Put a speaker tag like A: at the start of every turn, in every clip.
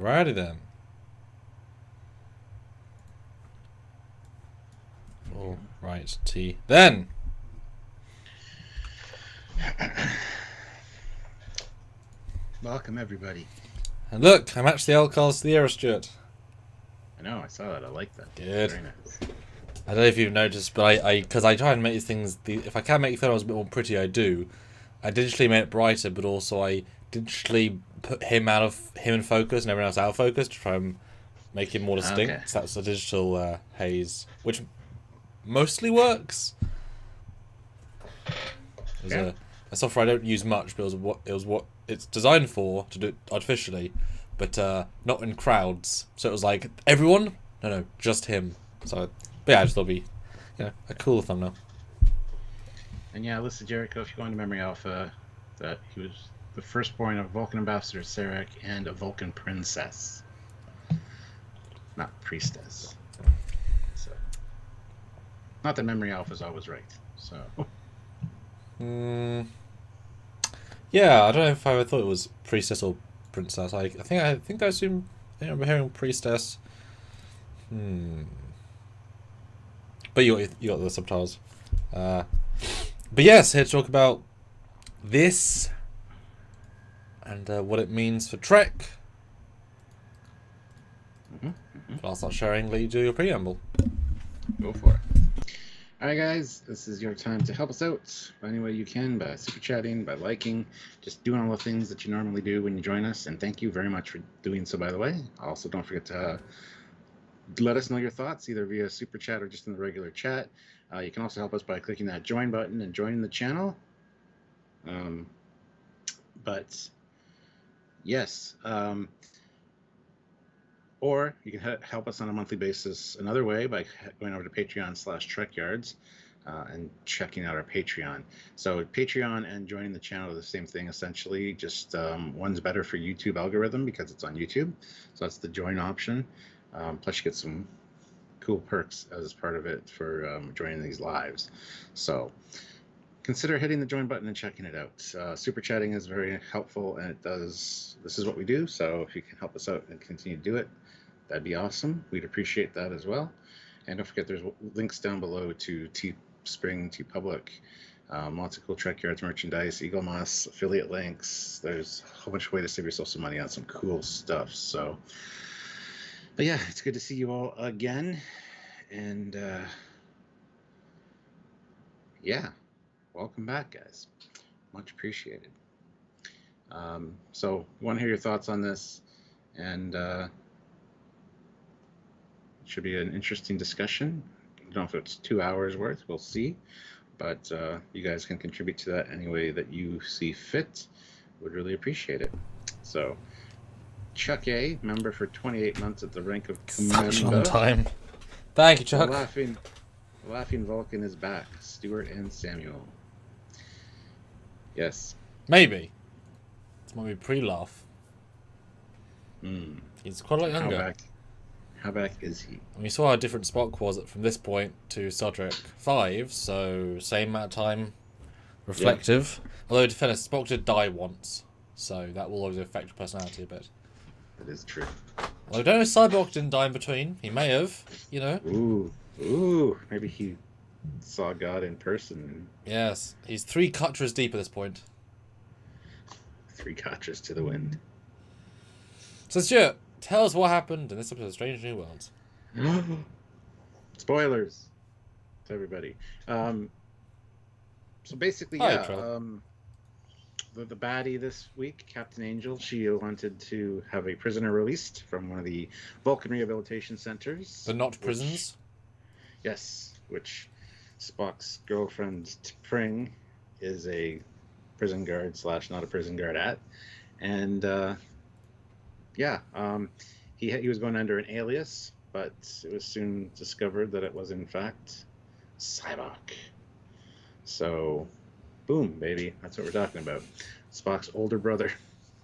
A: Alrighty then. All right, T. Then.
B: Welcome, everybody.
A: And look, I matched the Alcals to the Aerostuart.
B: I know, I saw that. I like that.
A: Good.
B: Very nice.
A: I don't know if you've noticed, but because I try and make these things, if I can make photos a bit more pretty, I do. I digitally made it brighter, but also I digitally put him in focus and everyone else out of focus to try and make him more distinct.
B: Okay.
A: So that's a digital haze, which mostly works. It was a software I don't use much, but it was what it's designed for, to do it artificially, but not in crowds. So it was like everyone, no, just him. So, but yeah, I just thought it'd be, a cool thumbnail.
B: And yeah, Alyssa Jericho, if you go into Memory Alpha, that he was the firstborn of Vulcan Ambassador Sarek and a Vulcan princess. Not priestess. So, not that Memory Alpha is always right. So.
A: Yeah, I don't know if I ever thought it was priestess or princess. I think I assume I remember hearing priestess. But you got the subtitles. But yes, here to talk about this and what it means for Trek. I'll start sharing. Let you do your preamble.
B: Go for it. Alright guys, this is your time to help us out any way you can, by super chatting, by liking, just doing all the things that you normally do when you join us, and thank you very much for doing so, by the way. Also, don't forget to let us know your thoughts, either via super chat or just in the regular chat. You can also help us by clicking that join button and joining the channel. But yes, or you can help us on a monthly basis another way by going over to Patreon/Trekyards and checking out our Patreon. So Patreon and joining the channel are the same thing essentially, just one's better for YouTube algorithm because it's on YouTube. So that's the join option. Plus you get some cool perks as part of it for joining these lives. So consider hitting the join button and checking it out. Super chatting is very helpful, and this is what we do. So if you can help us out and continue to do it, that'd be awesome. We'd appreciate that as well. And don't forget, there's links down below to Teespring, TeePublic, lots of cool Trekyards merchandise, Eagle Moss affiliate links. There's a whole bunch of ways to save yourself some money on some cool stuff. So, but yeah, it's good to see you all again. And yeah, welcome back, guys. Much appreciated. So, I want to hear your thoughts on this, and should be an interesting discussion. I don't know if it's 2 hours worth, we'll see. But you guys can contribute to that any way that you see fit. Would really appreciate it. So, Chuck A, member for 28 months at the rank of Commander.
A: Such a long time. Thank you, Chuck.
B: Laughing Vulcan is back. Stuart and Samuel. Yes.
A: Maybe. This might be pre-laugh. He's quite a lot younger.
B: How back is he?
A: We saw how different Spock was from this point to Star Trek 5, so same amount of time, reflective. Yeah. Although, to be fairness, Spock did die once, so that will always affect your personality a bit.
B: That is true.
A: Well, I don't know if Sybok didn't die in between. He may have,
B: Ooh, maybe he saw God in person.
A: Yes, he's 3 Katras deep at this point.
B: 3 Katras to the wind.
A: So, Stuart, tell us what happened in this episode of Strange New Worlds.
B: Spoilers to everybody. So basically, the baddie this week, Captain Angel, she wanted to have a prisoner released from one of the Vulcan rehabilitation centers.
A: The not prisons?
B: Yes, which Spock's girlfriend T'Pring is a prison guard / not a prison guard at. And he was going under an alias, but it was soon discovered that it was in fact Sybok. So, boom, baby, that's what we're talking about. Spock's older brother,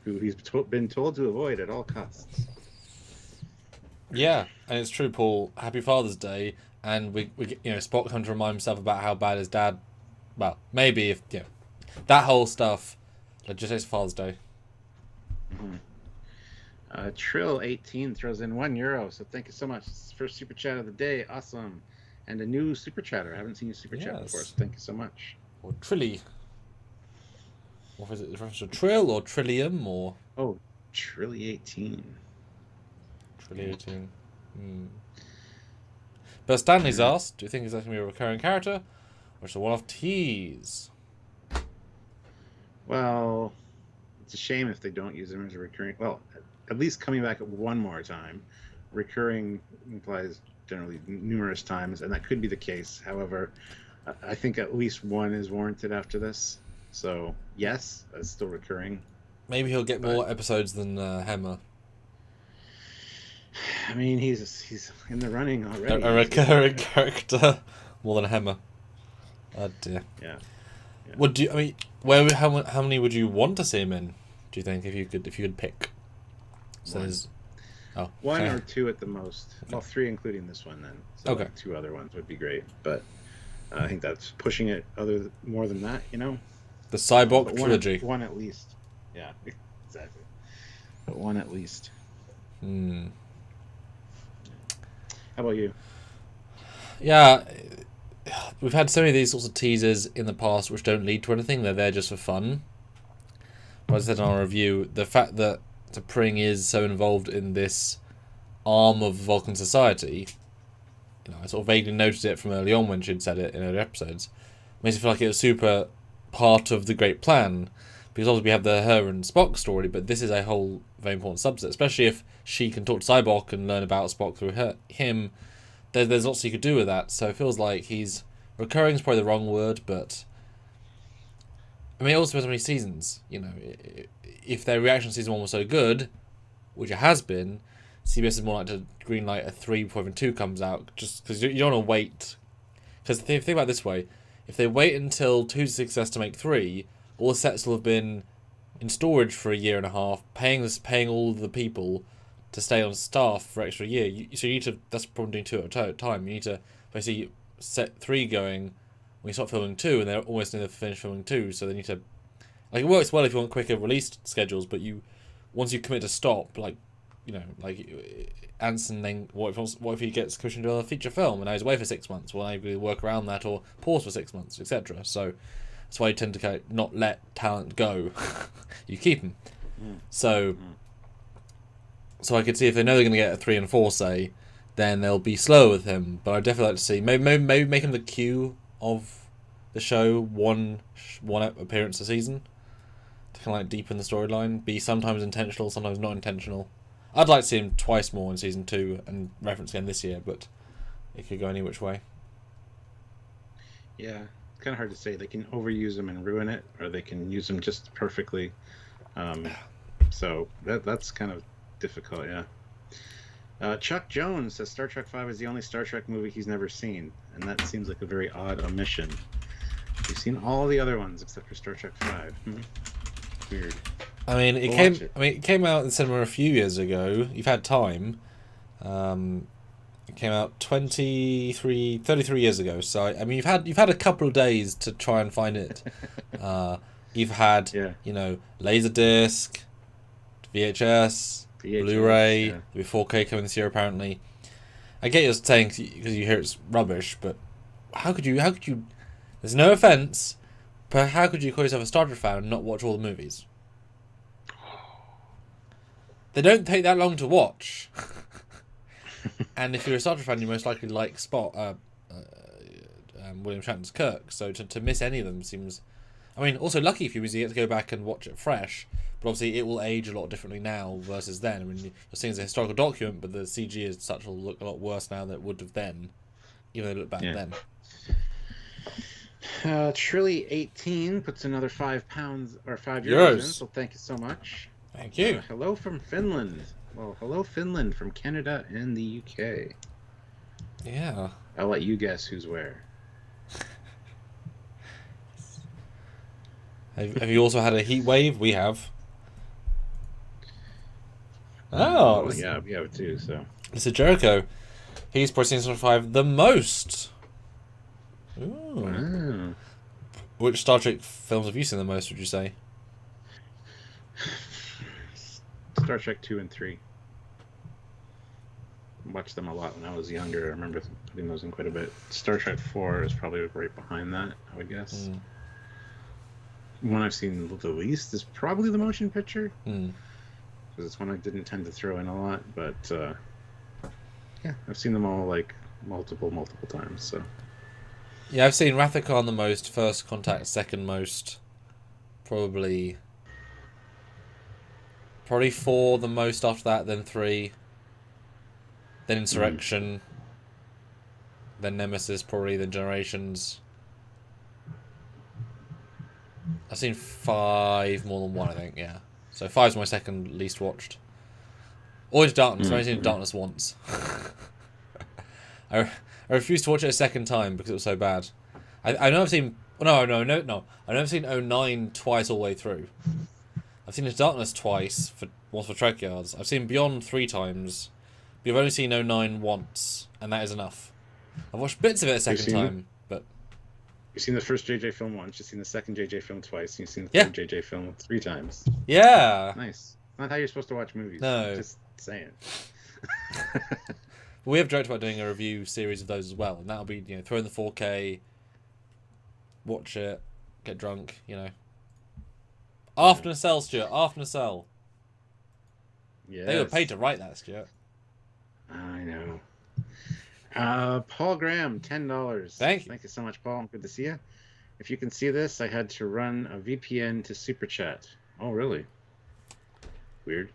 B: who he's been told to avoid at all costs.
A: Yeah, and it's true, Paul. Happy Father's Day, and we Spock come to remind himself about how bad his dad. Well, maybe if that whole stuff. Just say it's Father's Day.
B: Mm-hmm. Trill18 throws in €1, so thank you so much. It's the first super chat of the day. Awesome. And a new super chatter. I haven't seen you super chat before, so thank you so much.
A: Or Trilly. What is it? Reference to Trill or Trillium or?
B: Oh, Trilly18.
A: Trilly18. But Stanley's asked, do you think it's going to be a recurring character or just a one-off tease?
B: Well, it's a shame if they don't use him as a recurring. Well, at least coming back one more time. Recurring implies generally numerous times, and that could be the case. However, I think at least one is warranted after this. So, yes, it's still recurring.
A: Maybe he'll get more episodes than Hemmer.
B: I mean, he's in the running already.
A: A recurring character more than Hemmer. Oh dear.
B: Yeah.
A: What do you? I mean, how many would you want to see him in? Do you think if you could pick? So there's
B: one or two at the most. Okay. Well, 3 including this one then. So
A: okay.
B: 2 other ones would be great, but I think that's pushing it more than that.
A: The Sybok trilogy.
B: One at least. Yeah, exactly. But one at least.
A: Hmm.
B: How about you?
A: Yeah, we've had so many of these sorts of teasers in the past which don't lead to anything. They're there just for fun. But as I said in our review, the fact that T'Pring is so involved in this arm of Vulcan society, I sort of vaguely noticed it from early on when she'd said it in earlier episodes, makes it feel like it was super part of the great plan. Because obviously we have the her and Spock story, but this is a whole very important subset, especially if she can talk to Sybok and learn about Spock through him. There's lots you could do with that, so it feels like he's... Recurring is probably the wrong word, but... I mean, it also depends on how many seasons. If their reaction to season 1 was so good, which it has been, CBS is more like to greenlight a 3 before even 2 comes out, just because you don't want to wait. Because think about it this way, if they wait until 2's a success to make 3, all the sets will have been in storage for a year and a half, paying all the people to stay on staff for extra year. So you need to, that's probably doing 2 at a time. You need to basically set 3 going when you start filming 2, and they're almost near the finish filming 2, so they need to... Like, it works well if you want quicker release schedules, but once you commit to stop, Anson then, what if he gets commissioned to do a feature film and now he's away for 6 months? Well, maybe work around that or pause for 6 months, etc. So that's why you tend to kind of not let talent go. You keep them. So I could see if they know they're going to get a 3 and 4, say, then they'll be slow with him. But I'd definitely like to see maybe make him the Q of the show, one appearance a season to kind of like deepen the storyline. Be sometimes intentional, sometimes not intentional. I'd like to see him twice more in season 2 and reference again this year, but it could go any which way.
B: Yeah, it's kind of hard to say. They can overuse him and ruin it, or they can use him just perfectly. So that's kind of difficult, yeah. Chuck Jones says Star Trek V is the only Star Trek movie he's never seen, and that seems like a very odd omission. You've seen all the other ones except for Star Trek V. Weird.
A: I mean, it came out in cinema a few years ago. You've had time. It came out 33 years ago. So I mean, you've had a couple of days to try and find it. You've had Laserdisc, VHS, Blu-ray, the 4K coming this year apparently. I get you're saying because you hear it's rubbish, but how could you? There's no offense, but how could you call yourself a Star Trek fan and not watch all the movies? They don't take that long to watch. And if you're a Star Trek fan, you most likely like William Shatner's Kirk. So to miss any of them seems... I mean, also lucky for you is you get to go back and watch it fresh. But obviously it will age a lot differently now versus then. I mean, you're seeing it as a historical document, but the CG as such will look a lot worse now than it would have then. Even though it looked bad then.
B: Trilly18 puts another £5 or €5 in, so thank you so much.
A: Thank you.
B: Hello from Finland. Well, hello Finland from Canada and the UK.
A: Yeah.
B: I'll let you guess who's where.
A: Have you also had a heat wave? We have. Oh.
B: Yeah, we have too, so.
A: This is Jericho. He's probably seen Star Trek V the most. Ooh.
B: Wow.
A: Which Star Trek films have you seen the most, would you say?
B: Star Trek 2 and 3. watched them a lot when I was younger. I remember putting those in quite a bit. Star Trek 4 is probably right behind that, I would guess. One I've seen the least is probably the motion picture. Because it's one I didn't tend to throw in a lot. But, yeah, I've seen them all, like, multiple times, so...
A: Yeah, I've seen Wrath of Khan the most, First Contact second most, probably 4 the most after that, then 3, then Insurrection, then Nemesis probably, then Generations. I've seen 5 more than 1, I think, yeah. So 5's my second least watched. Always Darkness, I've only seen Darkness once. I refused to watch it a second time because it was so bad. I know I've seen... No. I've never seen 09 twice all the way through. I've seen His Darkness twice, once for Trekyards. I've seen Beyond 3 times. But I've only seen 09 once, and that is enough. I've watched bits of it a second time, but...
B: You've seen the first JJ film once, you've seen the second JJ film twice, and you've seen the third JJ film 3 times.
A: Yeah!
B: Nice. Not how you're supposed to watch movies.
A: No.
B: Just saying.
A: We have joked about doing a review series of those as well, and that'll be, throw in the 4K, watch it, get drunk, After Cell, Stuart, After Cell.
B: Yes.
A: They were paid to write that, Stuart.
B: I know. Paul Graham, $10.
A: Thank you.
B: Thank you so much, Paul. Good to see you. If you can see this, I had to run a VPN to Super Chat. Oh, really? Weird.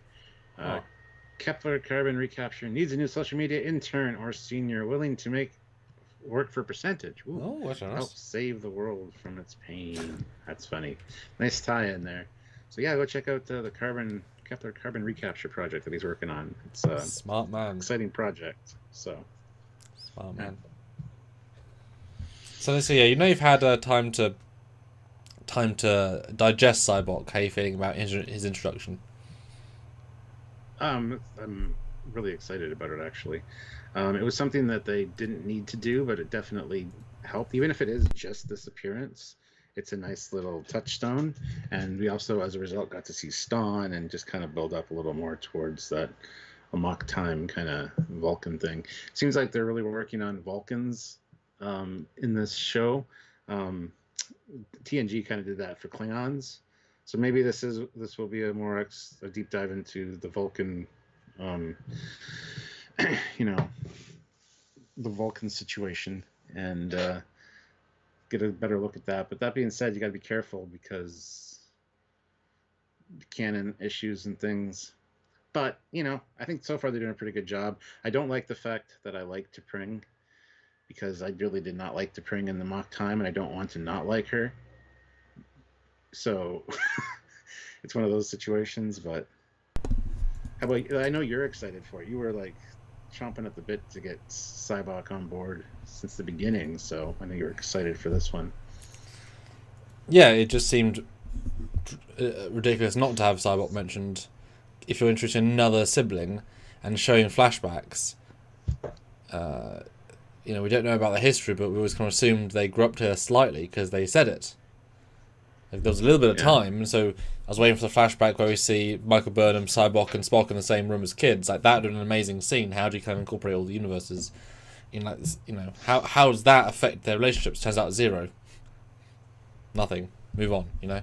B: Kepler Carbon Recapture needs a new social media intern or senior willing to make work for percentage. Ooh,
A: Oh, that's nice.
B: help save the world from its pain. That's funny. Nice tie in there. So yeah, go check out the Kepler Carbon Recapture project that he's working on. It's a
A: Smart man.
B: exciting project. So
A: Smart man. So yeah, you've had time to digest Sybok. How are you feeling about his introduction?
B: I'm really excited about it, actually. It was something that they didn't need to do, but it definitely helped. Even if it is just this appearance, it's a nice little touchstone. And we also, as a result, got to see Stawn and just kind of build up a little more towards that Amok Time kind of Vulcan thing. Seems like they're really working on Vulcans in this show. TNG kind of did that for Klingons. So maybe this will be a deep dive into the Vulcan, the Vulcan situation, and get a better look at that. But that being said, you got to be careful because canon issues and things. But I think so far they're doing a pretty good job. I don't like the fact that I like T'Pring, because I really did not like T'Pring in the Mock Time, and I don't want to not like her. So it's one of those situations. But how about, I know you're excited for it. You were like chomping at the bit to get Sybok on board since the beginning, so I know you're excited for this one.
A: Yeah, it just seemed ridiculous not to have Sybok mentioned if you're interested in another sibling and showing flashbacks. We don't know about the history, but we always kind of assumed they grew up to her slightly because they said it. Like, there was a little bit of time, so I was waiting for the flashback where we see Michael Burnham, Sybok, and Spock in the same room as kids. Like, that would have been an amazing scene. How do you kind of incorporate all the universes in, like, this, how does that affect their relationships? Turns out 0. Nothing. Move on, Yeah.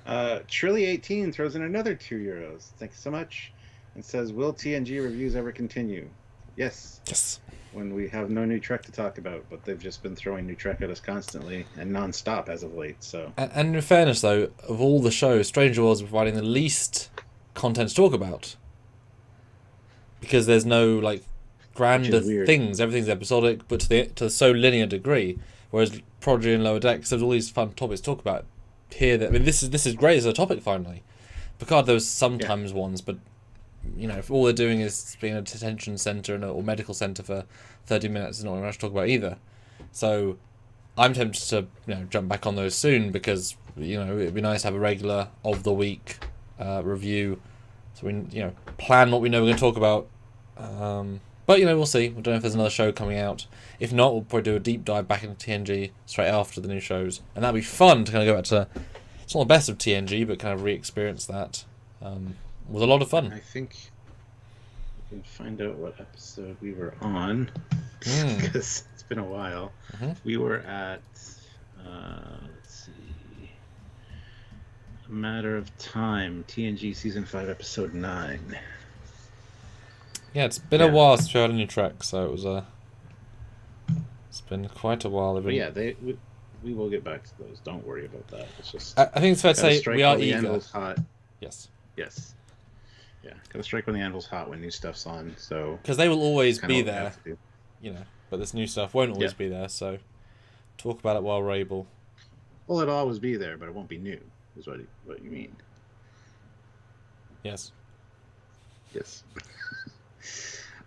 B: Trilly18 throws in another €2. Thank you so much. And says, will TNG reviews ever continue? Yes.
A: Yes.
B: When we have no new Trek to talk about, but they've just been throwing new Trek at us constantly and non-stop as of late. So.
A: And in fairness, though, of all the shows, Stranger Worlds is providing the least content to talk about. Because there's no, grander things. Everything's episodic, but to so linear degree. Whereas Prodigy and Lower Decks, there's all these fun topics to talk about. Here, this is great as a topic finally. Picard, there was sometimes ones, but if all they're doing is being a detention centre or medical centre for 30 minutes, is not much to talk about either. So I'm tempted to jump back on those soon because it'd be nice to have a regular of the week review, so we plan what we know we're going to talk about. But we'll see. We don't know if there's another show coming out. If not, we'll probably do a deep dive back into TNG straight after the new shows, and that'd be fun to kind of go back to. It's not the best of TNG, but kind of re-experience that. Was a lot of fun.
B: I think can find out what episode we were on
A: Mm.
B: because it's been a while.
A: Mm-hmm.
B: We were at, let's see, A Matter of Time, TNG Season 5, Episode 9.
A: Yeah, it's been a while since we had a new track, so it was it's been quite a while.
B: But yeah, we will get back to those. Don't worry about that. It's just
A: I think it's fair to say we are
B: the
A: eager.
B: anvil's hot.
A: Yes.
B: Yes. Yeah, gotta strike when the anvil's hot when new stuff's on. So
A: because they will always be
B: what we
A: there,
B: have to do.
A: you know. But this new stuff won't always be there. So talk about it while we're able.
B: Well, it'll always be there, but it won't be new. Is what you mean?
A: Yes.
B: Yes.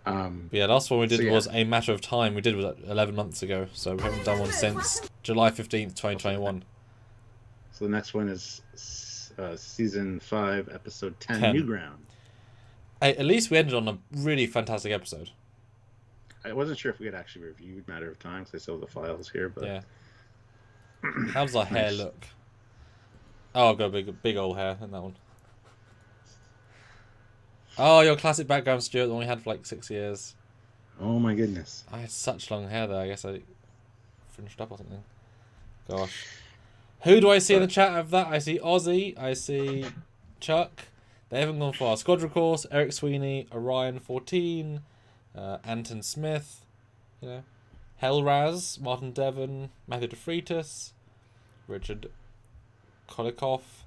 A: But yeah, last one we did was A Matter of Time. We did was 11 months ago, so we haven't done one since July 15th, 2021.
B: So the next one is Season 5, Episode 10, New Ground.
A: At least we ended on a really fantastic episode.
B: I wasn't sure if we had actually reviewed Matter of Time, because I still have the files here, but...
A: Yeah. How does our hair look? Oh, I've got a big old hair in that one. Oh, your classic background, Stuart, the one we had for like 6 years.
B: Oh my goodness.
A: I had such long hair there, I guess I finished up or something. Gosh. Who do I see in the chat of that? I see Ozzy, I see Chuck. They haven't gone far. Squadron Course, Eric Sweeney, Orion14, Anton Smith, you know, Hellraz, Martin Devon, Matthew DeFreitas, Richard Kolikoff,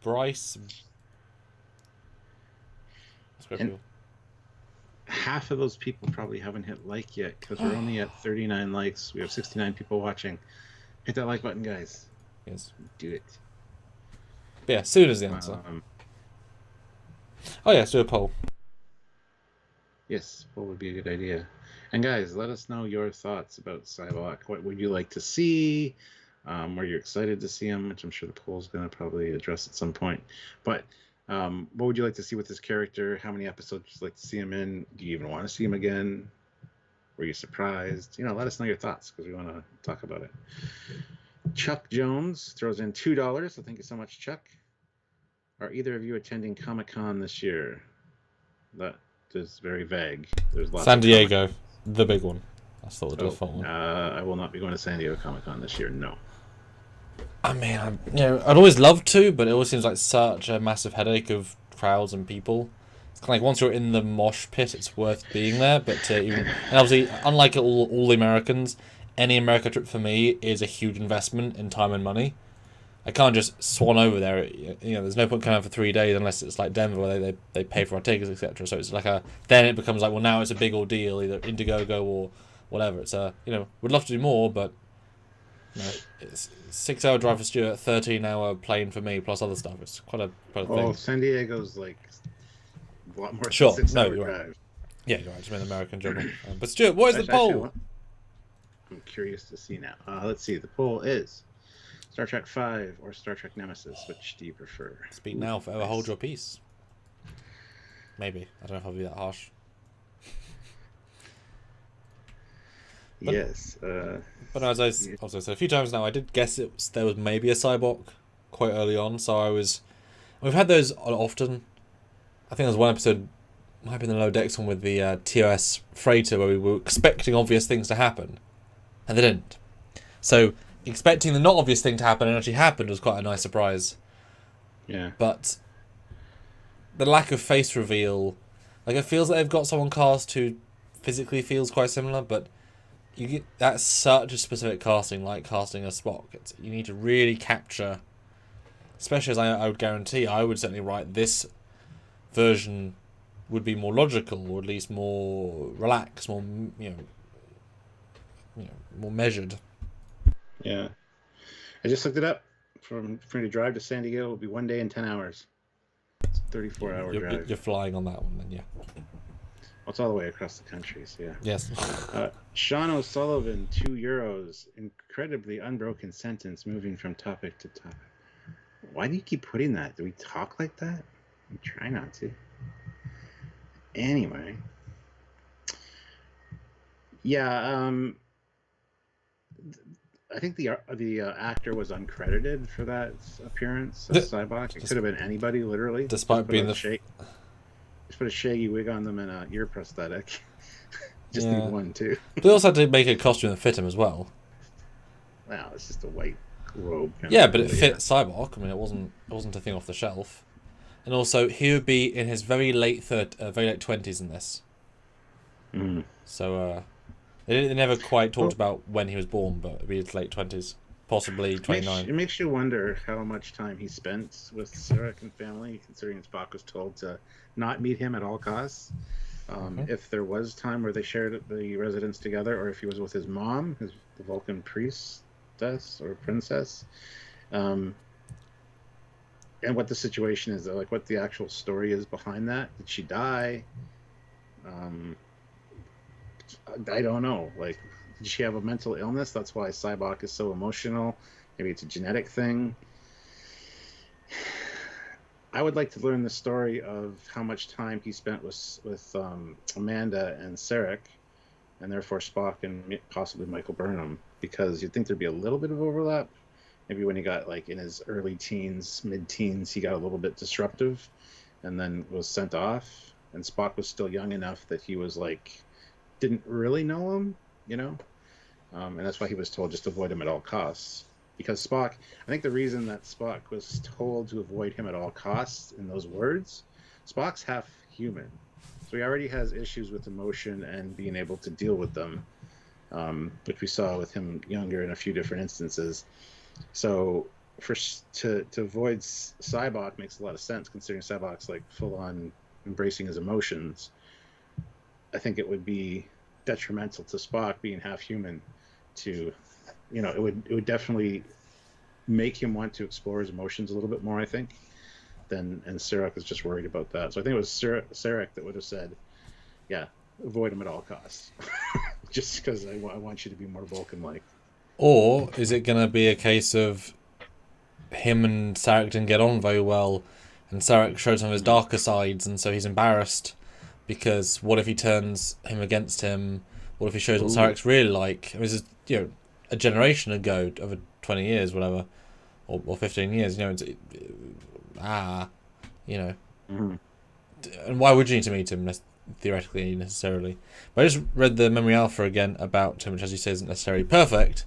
A: Bryce.
B: And half of those people probably haven't hit like yet because we're only at 39 likes. We have 69 people watching. Hit that like button, guys.
A: Yes.
B: Do it.
A: But yeah, soon as the answer. Oh yeah, let's do a poll.
B: Yes, poll would be a good idea. And guys, let us know your thoughts about Sybok. What would you like to see? Were you excited to see him? Which I'm sure the poll's going to probably address at some point. But what would you like to see with this character? How many episodes would you like to see him in? Do you even want to see him again? Were you surprised? You know, let us know your thoughts because we want to talk about it. Chuck Jones throws in $2. So thank you so much, Chuck. Are either of you attending Comic-Con this year? That is very vague. There's lots
A: San
B: of
A: Diego, the big one. That's the default one.
B: I will not be going to San Diego Comic-Con this year. No.
A: I mean, I'd always love to, but it always seems like such a massive headache of crowds and people. It's kind of like once you're in the mosh pit, it's worth being there. But and obviously, unlike all the Americans, any America trip for me is a huge investment in time and money. I can't just swan over there. You know, there's no point coming for 3 days unless it's like Denver where they pay for our tickets, etc. So it's like then it becomes like, well, now it's a big ordeal, either Indiegogo or whatever. It's would love to do more, but it's 6 hour drive for Stuart, 13-hour plane for me, plus other stuff. It's quite a thing.
B: Oh, San Diego's like a lot more than
A: sure.
B: 6 hour
A: You're
B: drive.
A: Right. Yeah, you're right. It's an American journal. But Stuart, what is the poll?
B: I'm curious to see now. Let's see. The poll is Star Trek V or Star Trek Nemesis. Which do you prefer?
A: Speak now, forever hold your peace. Maybe. I don't know if I'll be that harsh. But,
B: yes.
A: But as I also said a few times now, I did guess there was maybe a Sybok quite early on. So we've had those often. I think there's one episode, might have been the Lower Decks one with the TOS freighter where we were expecting obvious things to happen, and they didn't. So expecting the not obvious thing to happen and actually happened was quite a nice surprise.
B: Yeah.
A: But the lack of face reveal, like it feels like they've got someone cast who physically feels quite similar, but that's such a specific casting, like casting a Spock. You need to really capture, especially as I would guarantee, I would certainly write this version would be more logical, or at least more relaxed, more more measured.
B: Yeah, I just looked it up. From to drive to San Diego will be 1 day and 10 hours. It's a 34-hour drive.
A: You're flying on that one, then, yeah.
B: Well, it's all the way across the country, so yeah.
A: Yes.
B: Sean O'Sullivan, €2. Incredibly unbroken sentence, moving from topic to topic. Why do you keep putting that? Do we talk like that? I try not to. Anyway. Yeah, I think the actor was uncredited for that appearance of Sybok. It could have been anybody, literally.
A: Despite being the
B: Just put a shaggy wig on them and a ear prosthetic. Just
A: Yeah.
B: need one too.
A: They also had to make a costume that fit him as well.
B: Wow, it's just a white robe.
A: Yeah, but it fit Sybok. I mean, it wasn't a thing off the shelf. And also, he would be in his very late 20s in this.
B: Mm.
A: So they never quite talked about when he was born, but it'd be his late 20s, possibly 29.
B: It makes you wonder how much time he spent with Sarek and family, considering Spock was told to not meet him at all costs. If there was time where they shared the residence together, or if he was with his mom, the Vulcan priestess or princess, and what the situation is, like what the actual story is behind that. Did she die? I don't know. Like, did she have a mental illness? That's why Sybok is so emotional. Maybe it's a genetic thing. I would like to learn the story of how much time he spent with Amanda and Sarek, and therefore Spock and possibly Michael Burnham, because you'd think there'd be a little bit of overlap. Maybe when he got like in his early teens, mid-teens, he got a little bit disruptive, and then was sent off. And Spock was still young enough that he was like, didn't really know him, you know, and that's why he was told just avoid him at all costs. Because Spock, I think the reason that Spock was told to avoid him at all costs in those words, Spock's half human. So he already has issues with emotion and being able to deal with them, which we saw with him younger in a few different instances. So to avoid Sybok makes a lot of sense, considering Sybok's like full on embracing his emotions. I think it would be detrimental to Spock being half human to, you know, it would definitely make him want to explore his emotions a little bit more, I think, and Sarek is just worried about that. So I think it was Sarek that would have said, yeah, avoid him at all costs. Just because I want you to be more Vulcan-like.
A: Or is it going to be a case of him and Sarek didn't get on very well, and Sarek showed some of his darker sides, and so he's embarrassed, because what if he turns him against him? What if he shows what Sarek's really like? I mean, this is, you know, a generation ago, over 20 years, whatever, or 15 years, you know, you know.
B: Mm-hmm.
A: And why would you need to meet him, theoretically, necessarily? But I just read the Memory Alpha again about him, which, as you say, isn't necessarily perfect,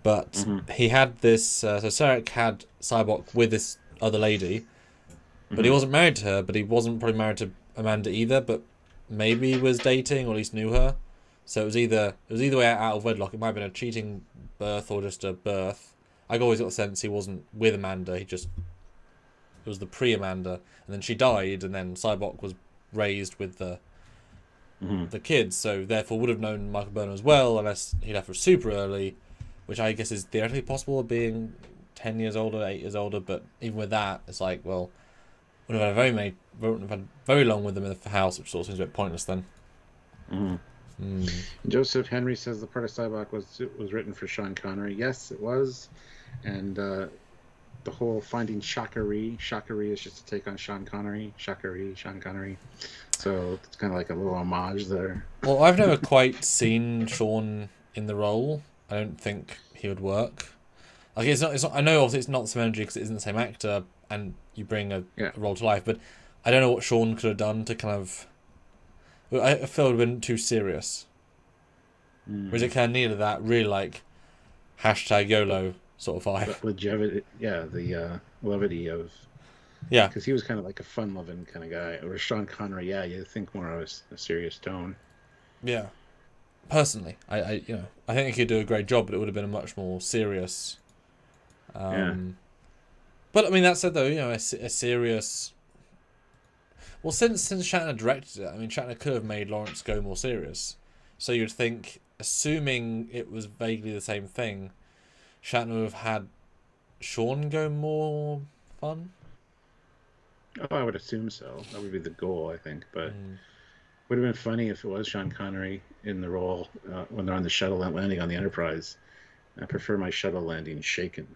A: but he had this, so Sarek had Sybok with this other lady, but he wasn't married to her, but he wasn't probably married to Amanda either, but maybe was dating, or at least knew her. So it was either way out of wedlock. It might have been a cheating birth or just a birth. I always got the sense he wasn't with Amanda. It was the pre-Amanda, and then she died, and then Sybok was raised with the kids. So therefore would have known Michael Burnham as well, unless he left her super early, which I guess is theoretically possible, being 10 years older, 8 years older. But even with that, it's like, well, wouldn't have had very long with them in the house, which sort of seems a bit pointless then.
B: Joseph Henry says the part of Sybok was written for Sean Connery. Yes, it was. And the whole finding Shakari is just a take on Sean Connery. Sean Connery. So it's kind of like a little homage there.
A: Well, I've never quite seen Sean in the role. I don't think he would work. Like, it's not. I know obviously it's not the same energy because it isn't the same actor, and you bring a role to life. But I don't know what Sean could have done to kind of. I feel it would have been too serious. Whereas it kind of needed that really like #YOLO sort of vibe.
B: Longevity, the levity of.
A: Yeah.
B: Because he was kind of like a fun-loving kind of guy. Or Sean Connery, you think more of a serious tone.
A: Yeah. Personally, I think he could do a great job, but it would have been a much more serious. But I mean, that said, though, you know, a serious. Well, since Shatner directed it, I mean, Shatner could have made Lawrence go more serious. So you'd think, assuming it was vaguely the same thing, Shatner would have had Sean go more fun.
B: Oh, I would assume so. That would be the goal, I think. But would have been funny if it was Sean Connery in the role when they're on the shuttle landing on the Enterprise. I prefer my shuttle landing shaken,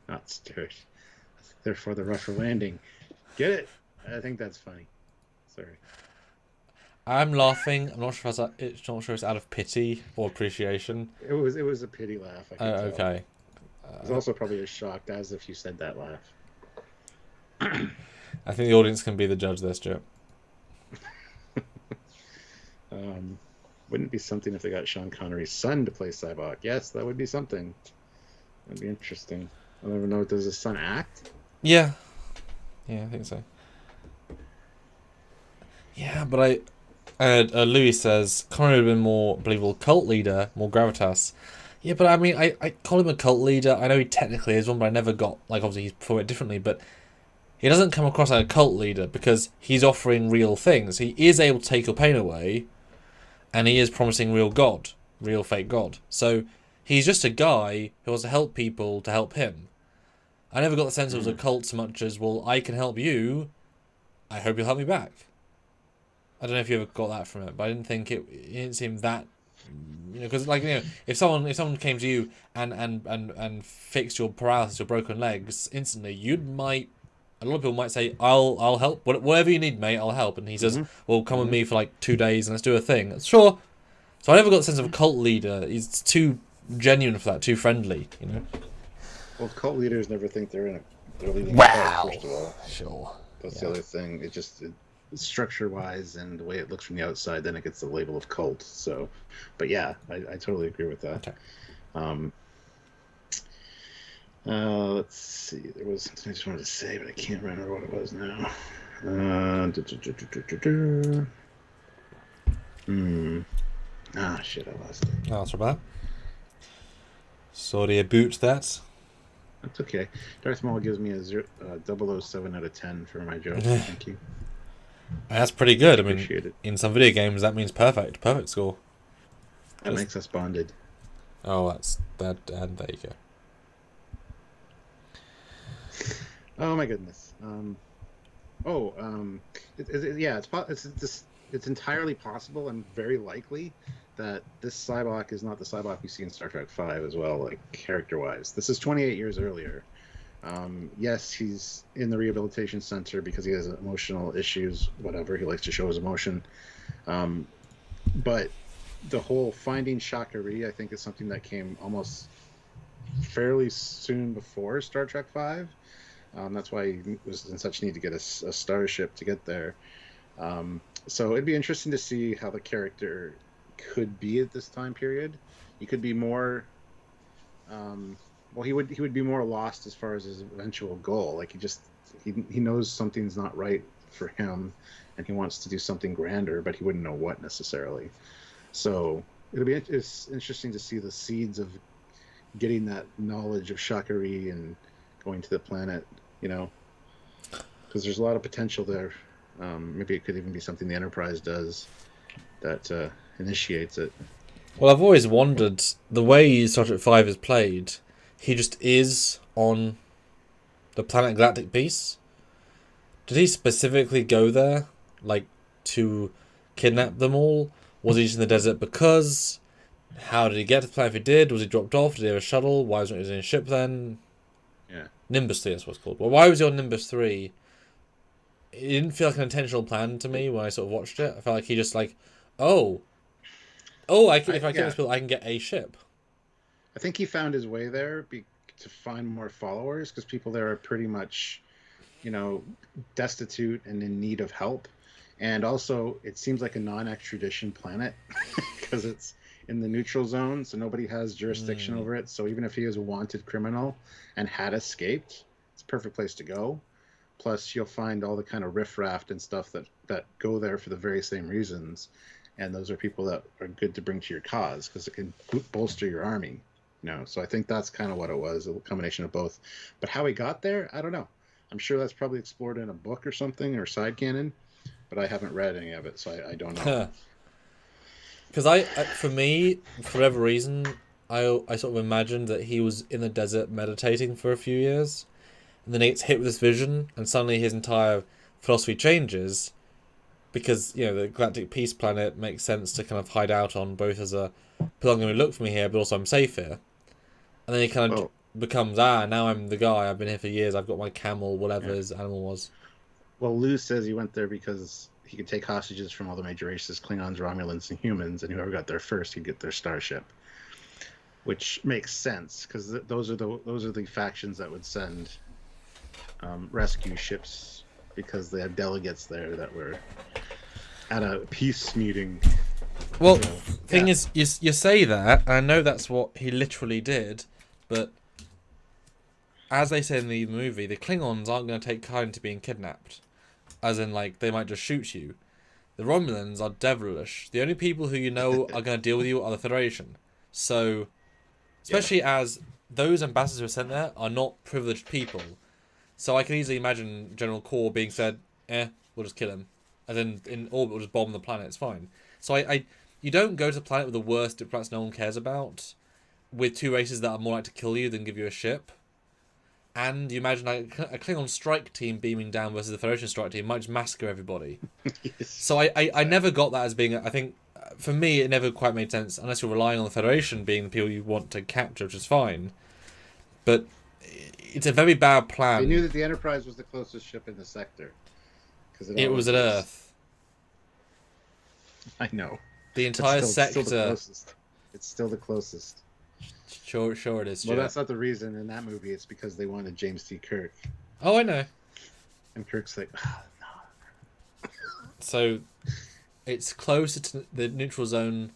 B: not stirred. Therefore, the rougher landing. Get it? I think that's funny. Sorry.
A: I'm laughing. I'm not sure if it's out of pity or appreciation.
B: It was a pity laugh. I can tell.
A: Okay.
B: I was also probably as shocked as if you said that laugh.
A: I think the audience can be the judge there, Stuart.
B: Wouldn't it be something if they got Sean Connery's son to play Sybok? Yes, that would be something. That'd be interesting. I don't even know. Does his son act?
A: Yeah. Yeah, I think so. Yeah, but Louis says Connery would have been more believable cult leader, more gravitas. Yeah, but I mean, I call him a cult leader. I know he technically is one, but I never got, like, obviously he's performed it differently, but he doesn't come across like a cult leader because he's offering real things. He is able to take your pain away, and he is promising real God, real fake God. So he's just a guy who wants to help people to help him. I never got the sense it was a cult so much as, well, I can help you, I hope you'll help me back. I don't know if you ever got that from it, but I didn't think it didn't seem that, because, like, if someone came to you and fixed your paralysis, your broken legs instantly, a lot of people might say, I'll help, whatever you need, mate, I'll help. And he says, well, come with me for like 2 days and let's do a thing. Sure. So I never got the sense of a cult leader. He's too genuine for that, too friendly,
B: Well, cult leaders never think they're leading a cult, first of all.
A: Sure.
B: That's the other thing. Structure-wise and the way it looks from the outside, then it gets the label of cult. So, but yeah, I totally agree with that.
A: Okay.
B: Let's see. There was something I just wanted to say, but I can't remember what it was now. Shit, I lost it.
A: Oh, that's about. Sorry about that.
B: That's okay. Darth Maul gives me a 007 out of 10 for my joke. Thank you.
A: That's pretty good. I mean,
B: Appreciate it.
A: In some video games, that means perfect score.
B: That makes us bonded.
A: Oh, that's that, and there you go.
B: Oh my goodness. It's entirely possible and very likely that this Sybok is not the Sybok you see in Star Trek V as well, like character-wise. This is 28 years earlier. Yes, he's in the rehabilitation center because he has emotional issues, whatever. He likes to show his emotion. But the whole finding Shakari, I think, is something that came almost fairly soon before Star Trek V. That's why he was in such need to get a starship to get there. So it'd be interesting to see how the character could be at this time period. He could be more... he would be more lost as far as his eventual goal. Like he knows something's not right for him, and he wants to do something grander, but he wouldn't know what necessarily. So it's interesting to see the seeds of getting that knowledge of Shakari and going to the planet, because there's a lot of potential there. Maybe it could even be something the Enterprise does that initiates it.
A: Well, I've always wondered, the way Star Trek V is played, he just is on the planet Galactic Peace. Did he specifically go there, like, to kidnap them all? Was he just in the desert because? How did he get to the planet if he did? Was he dropped off? Did he have a shuttle? Why wasn't he in a ship then?
B: Yeah.
A: Nimbus 3, that's what it's called. Well, why was he on Nimbus 3? It didn't feel like an intentional plan to me when I sort of watched it. I felt like he just like, if I kill this people, I can get a ship.
B: I think he found his way there to find more followers, because people there are pretty much, destitute and in need of help. And also, it seems like a non-extradition planet because it's in the neutral zone, so nobody has jurisdiction over it. So even if he is a wanted criminal and had escaped, it's a perfect place to go. Plus, you'll find all the kind of riffraff and stuff that go there for the very same reasons. And those are people that are good to bring to your cause because it can bolster your army. So I think that's kind of what it was, a combination of both. But how he got there, I don't know. I'm sure that's probably explored in a book or something, or side canon, but I haven't read any of it, so I don't know.
A: Because for me, for whatever reason, I sort of imagined that he was in the desert meditating for a few years, and then he gets hit with this vision, and suddenly his entire philosophy changes, because, the Galactic Peace planet makes sense to kind of hide out on, both as a, people are going to look for me here, but also I'm safe here. And then he kind of becomes, now I'm the guy, I've been here for years, I've got my camel, whatever his animal was.
B: Well, Lou says he went there because he could take hostages from all the major races, Klingons, Romulans, and humans, and whoever got there first, he'd get their starship. Which makes sense, because those are the factions that would send rescue ships because they have delegates there that were at a peace meeting.
A: Well, thing is, you say that, and I know that's what he literally did, but as they say in the movie, the Klingons aren't going to take kind to being kidnapped. As in, like, they might just shoot you. The Romulans are devilish. The only people who you know are going to deal with you are the Federation. So, especially as those ambassadors who are sent there are not privileged people. So I can easily imagine General Kor being said, we'll just kill him. As in orbit, we'll just bomb the planet, it's fine. So you don't go to the planet with the worst diplomats no one cares about, with two races that are more like to kill you than give you a ship. And you imagine like a Klingon strike team beaming down versus the Federation strike team might just massacre everybody.
B: Yes.
A: So I never got that as being... I think, for me, it never quite made sense, unless you're relying on the Federation being the people you want to capture, which is fine. But it's a very bad plan.
B: They knew that the Enterprise was the closest ship in the sector.
A: It was at Earth.
B: I know.
A: The entire sector...
B: It's still the closest.
A: Sure it is.
B: Well, that's not the reason in that movie. It's because they wanted James T. Kirk.
A: Oh, I know.
B: And Kirk's like, no.
A: So, it's closer to the neutral zone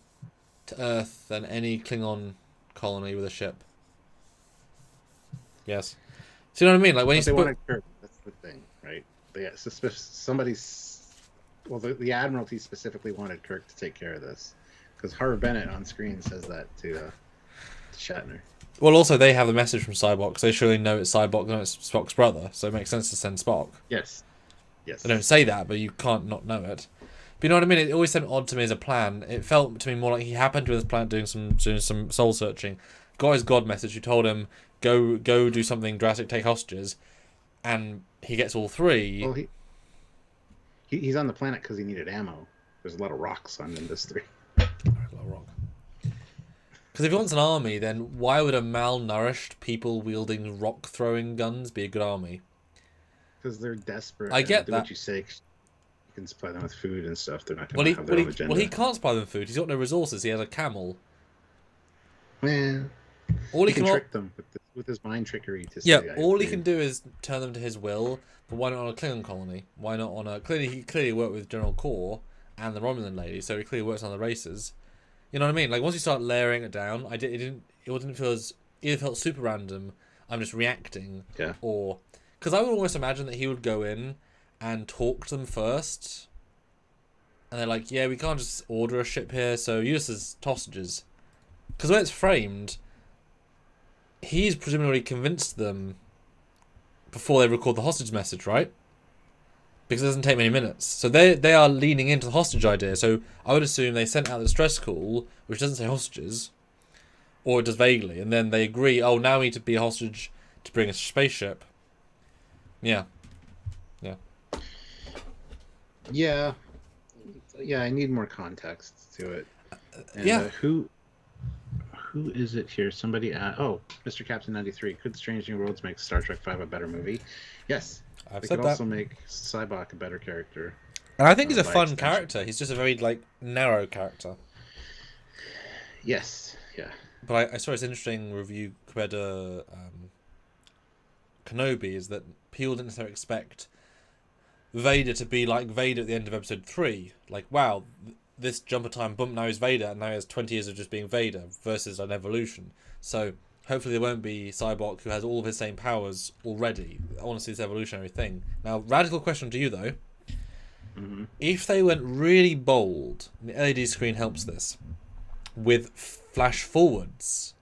A: to Earth than any Klingon colony with a ship. Yes. So you know what I mean? Like when
B: they wanted Kirk. That's the thing, right? The Admiralty specifically wanted Kirk to take care of this, because Harvey Bennett on screen says that to Shatner.
A: Well, also they have the message from Sybok, so they surely know it's Sybok, know it's Spock's brother, so it makes sense to send Spock.
B: Yes.
A: They don't say that, but you can't not know it. But you know what I mean? It always seemed odd to me as a plan. It felt to me more like he happened to his planet doing some soul searching, got his God message, who told him go do something drastic, take hostages, and he gets all three.
B: Well, he's on the planet because he needed ammo. There's a lot of rocks on Nimbus 3.
A: A lot of rock. Because if he wants an army, then why would a malnourished, people-wielding, rock-throwing guns be a good army?
B: Because they're desperate.
A: I get that.
B: What you say, you can supply them with food and stuff. They're not going to have their own agenda.
A: Well, he can't supply them food. He's got no resources. He has a camel.
B: Man,
A: all he
B: can trick them with his mind trickery.
A: All he can do is turn them to his will. But why not on a Klingon colony? Why not on a... He clearly worked with General Kor and the Romulan lady, so he clearly works on the races. You know what I mean? Like, once you start layering it down, it didn't feel as... Either felt super random, I'm just reacting, or... Because I would almost imagine that he would go in and talk to them first, and they're like, yeah, we can't just order a ship here, so use this as hostages. Because when it's framed, he's presumably convinced them before they record the hostage message, right? Because it doesn't take many minutes. So they are leaning into the hostage idea. So I would assume they sent out the stress call, which doesn't say hostages, or it does vaguely, and then they agree, oh, now we need to be a hostage to bring a spaceship. Yeah.
B: I need more context to it. And,
A: yeah.
B: Who is it here? Somebody Mr. Captain 93. Could Strange New Worlds make Star Trek 5 a better movie? Yes. They could also make Sybok a better character.
A: And I think he's a fun character. He's just a very narrow character.
B: Yes. Yeah.
A: But I saw this interesting review compared to Kenobi, is that people didn't necessarily expect Vader to be like Vader at the end of episode 3. Like, wow, this jumper time bump, now he's Vader, and now he has 20 years of just being Vader versus an evolution. So hopefully there won't be Sybok who has all of his same powers already. I want to see this evolutionary thing. Now, radical question to you though.
B: Mm-hmm.
A: If they went really bold, and the LED screen helps this, with flash forwards,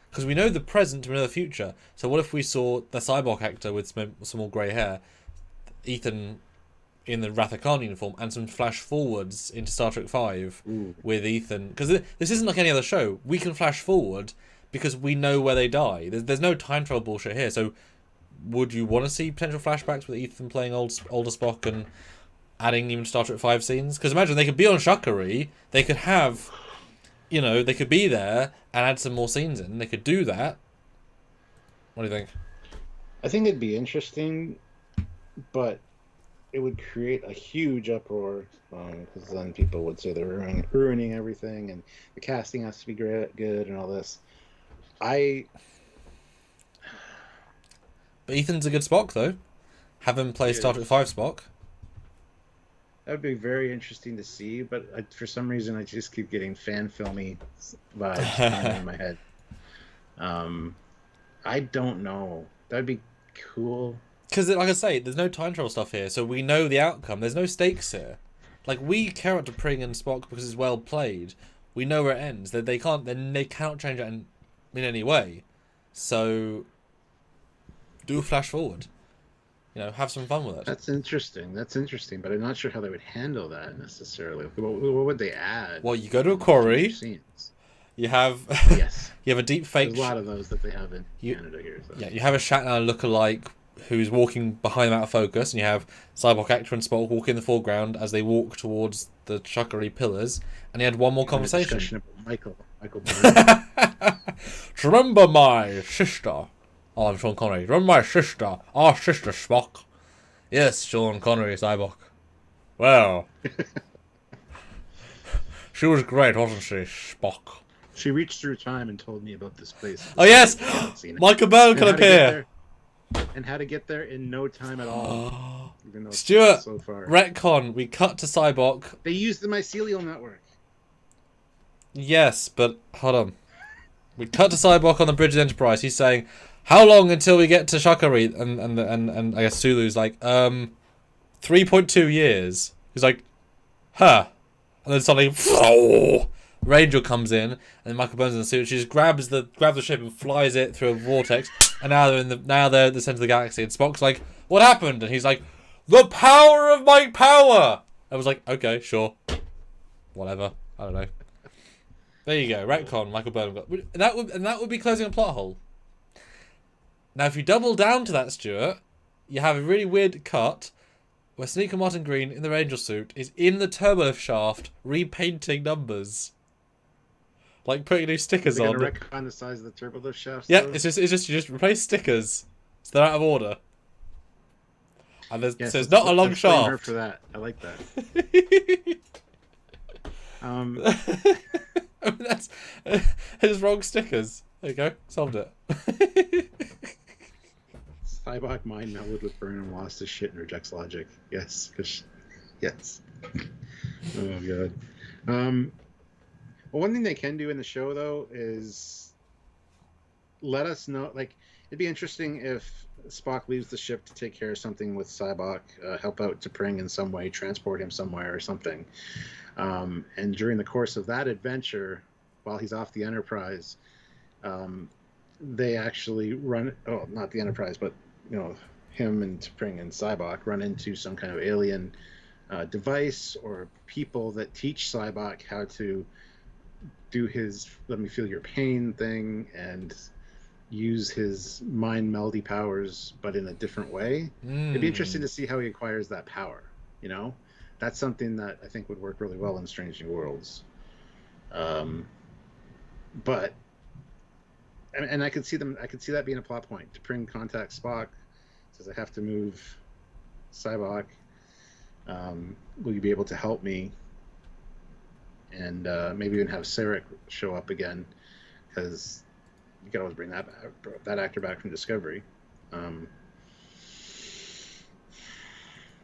A: because we know the present, we know the future. So what if we saw the Sybok actor with some more grey hair, Ethan in the Wrath of Khan uniform, and some flash forwards into Star Trek 5 with Ethan? Because this isn't like any other show. We can flash forward because we know where they die. There's no time travel bullshit here. So would you want to see potential flashbacks with Ethan playing older Spock and adding even Star Trek 5 scenes? Because imagine they could be on Shakari, they could have... they could be there and add some more scenes in. They could do that. What do you think?
B: I think it'd be interesting, but it would create a huge uproar, because then people would say they're ruining everything, and the casting has to be good and all this.
A: But Ethan's a good Spock, though. Have him play Star Trek 5 Spock.
B: That would be very interesting to see, but for some reason I just keep getting fan filmy vibes in my head. I don't know. That'd be cool.
A: Because, like I say, there's no time travel stuff here, so we know the outcome. There's no stakes here. Like, we care about T'Pring and Spock because it's well played. We know where it ends. They cannot change it in any way. So, do flash forward. You know, have some fun with it.
B: That's interesting, but I'm not sure how they would handle that necessarily. What would they add?
A: Well, you go to a quarry. You have
B: yes.
A: You have a deep fake.
B: There's a lot of those that they have in Canada here. So.
A: Yeah, you have a Shatner lookalike who's walking behind them out of focus, and you have Sybok actor and Spock walking in the foreground as they walk towards the Chuckery pillars, and he had one more conversation.
B: Discussion about Michael.
A: Remember my sister? Oh, I'm Sean Connery. Remember my sister? Our sister Spock. Yes, Sean Connery, Sybok. Well, she was great, wasn't she, Spock?
B: She reached through time and told me about this place.
A: Oh yes, Michael Bell can appear.
B: And how to get there in no time at all.
A: Stuart, so far. Retcon. We cut to Sybok.
B: They used the mycelial network.
A: Yes, but hold on. We cut to Sybok on the bridge of the Enterprise. He's saying, "How long until we get to Shakari?" And I guess Sulu's like, 3.2 years. He's like, huh. And then suddenly, Rachel comes in, and Michael Burns in the suit. She just grabs the ship and flies it through a vortex. And now they're at the center of the galaxy. And Spock's like, "What happened?" And he's like, "The power of my power." I was like, "Okay, sure, whatever. I don't know." There you go, retcon. Michael Burnham got that would be closing a plot hole. Now, if you double down to that, Stuart, you have a really weird cut where Sneaker Martin Green in the Ranger suit is in the turbolift shaft repainting numbers, like putting new stickers on.
B: They're gonna retcon the size of the turbolift shaft.
A: Yeah, it's just you just replace stickers, so they're out of order. And so it's not a long shaft.
B: Her for that, I like that.
A: I mean, that's it's wrong stickers. There you go, solved it.
B: Sybok mind melded with Burnham, lost his shit and rejects logic. Yes, yes. Oh god. Well, one thing they can do in the show though is let us know. Like, it'd be interesting if Spock leaves the ship to take care of something with Sybok, help out T'Pring in some way, transport him somewhere or something. And during the course of that adventure, while he's off the Enterprise, they actually not the Enterprise, but him and T'Pring and Sybok run into some kind of alien device or people that teach Sybok how to do his "let me feel your pain" thing and use his mind meldy powers, but in a different way. It'd be interesting to see how he acquires that power. That's something that I think would work really well in Strange New Worlds. But I could see that being a plot point. T'Pring contacts Spock, says, "I have to move Sybok. Will you be able to help me?" And maybe even have Sarek show up again, because you can always bring that actor back from Discovery.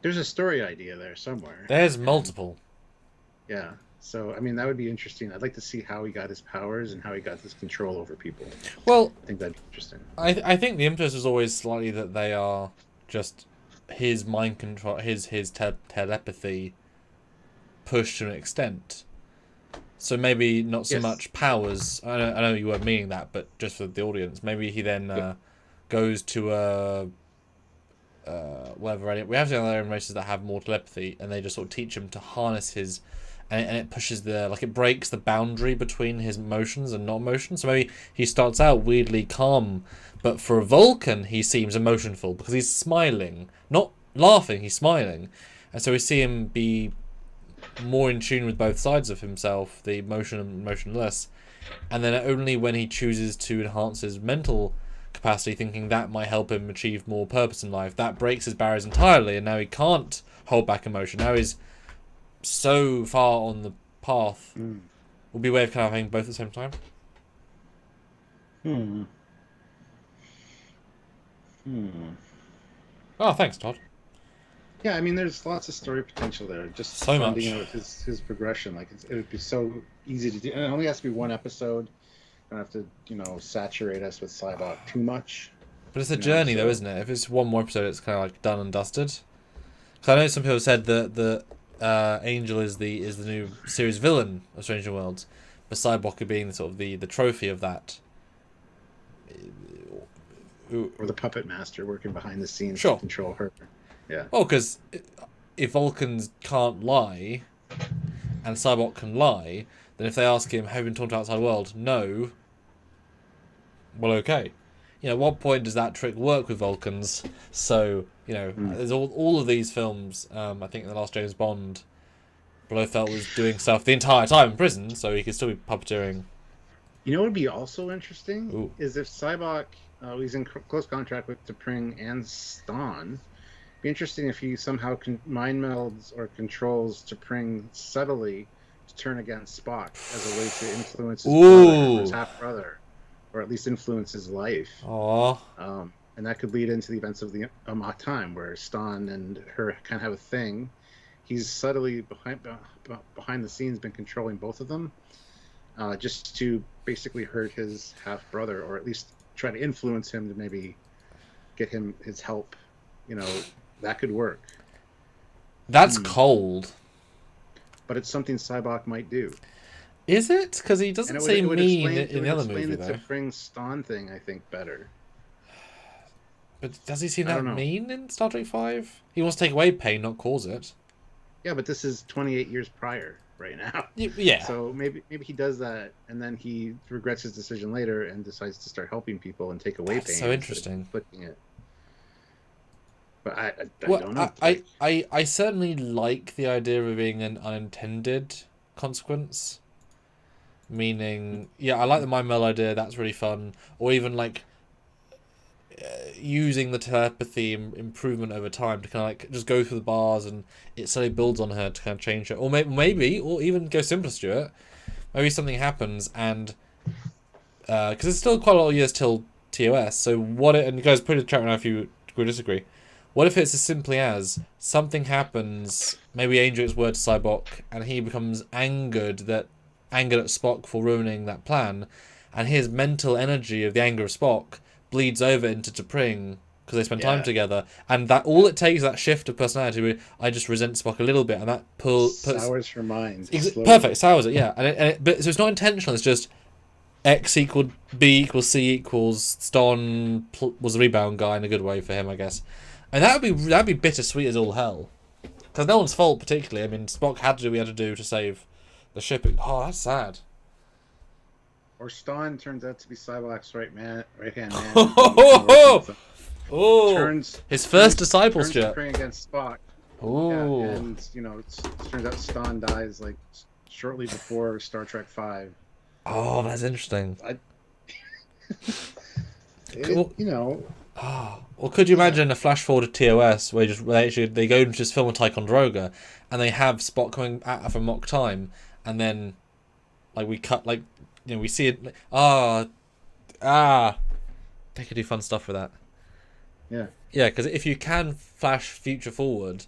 B: There's a story idea there somewhere.
A: There's multiple.
B: Yeah. So, I mean, that would be interesting. I'd like to see how he got his powers and how he got this control over people.
A: Well,
B: I think that'd be interesting.
A: I think the impetus is always slightly that they are just his mind control, his telepathy pushed to an extent. So maybe not so much powers. I know you weren't meaning that, but just for the audience, maybe he then goes to whatever. We have some other races that have more telepathy, and they just sort of teach him to harness his, and it pushes it breaks the boundary between his emotions and not emotions. So maybe he starts out weirdly calm, but for a Vulcan, he seems emotionful because he's smiling, not laughing. He's smiling, and so we see him be more in tune with both sides of himself, the emotion and emotionless, and then only when he chooses to enhance his mental capacity, thinking that might help him achieve more purpose in life, that breaks his barriers entirely, and now he can't hold back emotion. Now he's so far on the path. Will be a way of kind of having both at the same time. Oh, thanks, Todd.
B: Yeah, I mean, there's lots of story potential there. Just
A: So
B: finding
A: much.
B: out his progression, like it would be so easy to do. And it only has to be one episode. Don't have to, saturate us with Sybok too much.
A: But it's a journey, though,
B: So
A: isn't it? If it's one more episode, it's kind of like done and dusted. Because I know some people said that Angel is the new series villain of Stranger Worlds, but Sybok being sort of the trophy of that.
B: or the puppet master working behind the scenes
A: Sure.
B: to control her. Yeah.
A: Oh, because if Vulcans can't lie, and Sybok can lie, then if they ask him, "Have you been talking to the outside world?" No. Well, okay. At what point does that trick work with Vulcans? So, there's all of these films. I think in the last James Bond, Blofeld was doing stuff the entire time in prison, so he could still be puppeteering.
B: You know what would be also interesting
A: Ooh.
B: is if Sybok, he's in close contract with T'Pring and Ston. It'd be interesting if he somehow mind melds or controls T'Pring subtly to turn against Spock as a way to influence his brother, or his half brother, or at least influence his life.
A: Aww.
B: And that could lead into the events of the Amok time, where Ston and her kind of have a thing. He's subtly behind the scenes been controlling both of them, just to basically hurt his half brother, or at least try to influence him to maybe get him his help. That could work.
A: That's cold.
B: But it's something Sybok might do.
A: Is it? Because he doesn't seem mean in the other movie, though.
B: It would explain the Ston thing, I think, better.
A: But does he seem that mean in Star Trek 5? He wants to take away pain, not cause it.
B: Yeah, but this is 28 years prior right now.
A: Yeah.
B: So maybe he does that, and then he regrets his decision later and decides to start helping people and take away pain.
A: So interesting.
B: Inflicting it. But I don't know.
A: I certainly like the idea of being an unintended consequence. Meaning, I like the mind meld idea. That's really fun. Or even like using the telepathy improvement over time to kind of like just go through the bars, and it slowly builds on her to kind of change her. Or maybe, or even go simpler, Stuart. Maybe something happens, and because there's still quite a lot of years till TOS. So and you guys put in the chat right now if you agree or disagree. What if it's as simply as something happens, maybe Angel gets word to Sybok, and he becomes angered at Spock for ruining that plan, and his mental energy of the anger of Spock bleeds over into T'Pring because they spend time together, and that all it takes is that shift of personality where I just resent Spock a little bit, and that
B: sours her mind.
A: Perfect, sours it, yeah. But so it's not intentional, it's just X equaled B equals C equals Ston was the rebound guy in a good way for him, I guess. And that'd be bittersweet as all hell, because no one's fault particularly. I mean, Spock had to do what he had to do to save the ship. Oh, that's sad.
B: Or Ston turns out to be Sybok's right hand man.
A: Turns his first discipleship.
B: Turns against Spock.
A: Oh.
B: Yeah, and it turns out Ston dies like shortly before Star Trek 5.
A: Oh, that's interesting. Well, could you imagine a flash forward to TOS where they go into this film with Ticonderoga, and they have Spock coming at her from mock time, and then we cut we see it. They could do fun stuff with that.
B: Yeah.
A: Yeah, because if you can flash future forward,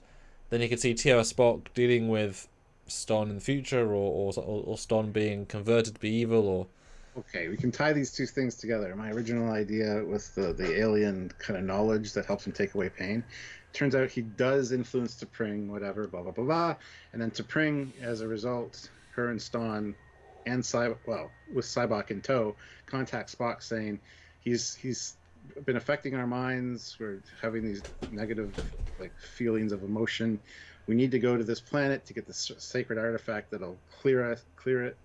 A: then you could see TOS Spock dealing with Ston in the future, or Ston being converted to be evil, or.
B: Okay, we can tie these two things together. My original idea was the alien kind of knowledge that helps him take away pain. Turns out he does influence T'Pring, whatever, blah, blah, blah, blah. And then T'Pring, as a result, her and Ston, and with Sybok in tow, contact Spock saying he's been affecting our minds. We're having these negative feelings of emotion. We need to go to this planet to get this sacred artifact that'll clear it.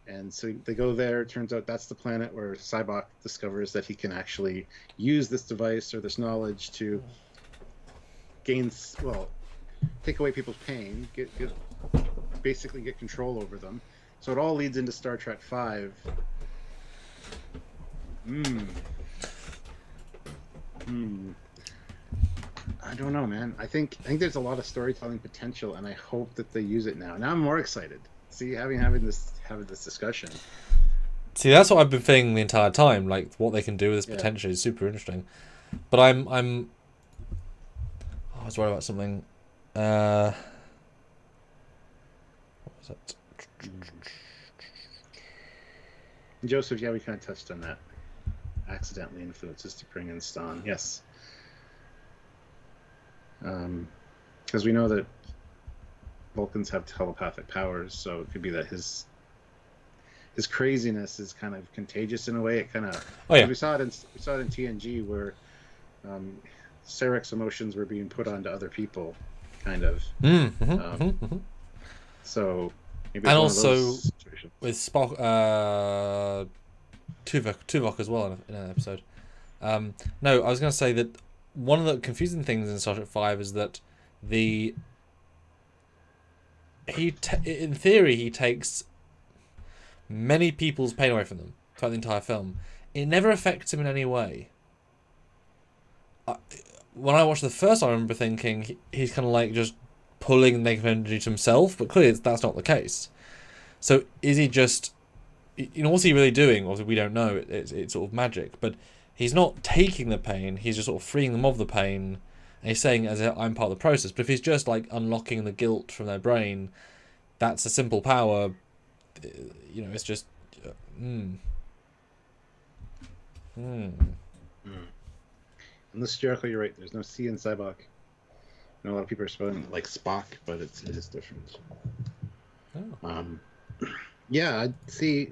B: And so they go there. It turns out that's the planet where Sybok discovers that he can actually use this device or this knowledge to take away people's pain, basically get control over them. So it all leads into Star Trek 5. I don't know, man. I think there's a lot of storytelling potential, and I hope that they use it now. Now I'm more excited. See, having this discussion.
A: See, that's what I've been thinking the entire time. Like, what they can do with this potential is super interesting. But I was worried about something. What was it?
B: Joseph, yeah, we kind of touched on that. Accidentally influences T'Pring and Stan. Yes. Because we know that Vulcans have telepathic powers, so it could be that his craziness is kind of contagious in a way. It kind of we saw it in TNG where Sarek's emotions were being put onto other people, kind of. So maybe
A: and
B: it's
A: also
B: one of those situations.
A: with Spock, Tuvok as well in an episode. No, I was going to say that one of the confusing things in Star Trek V is that in theory he takes many people's pain away from them throughout the entire film. It never affects him in any way. When I watched the first, I remember thinking he's kind of like just pulling negative energy to himself, but clearly that's not the case. So is he just, what's he really doing? Obviously we don't know. It's sort of magic, but he's not taking the pain. He's just sort of freeing them of the pain, and he's saying as I'm part of the process. But if he's just like unlocking the guilt from their brain, that's a simple power. It's just. And
B: historically, you're right. There's no C in Sybok. I know a lot of people are spelling it like Spock, but it is different.
A: Oh.
B: Yeah, I'd see.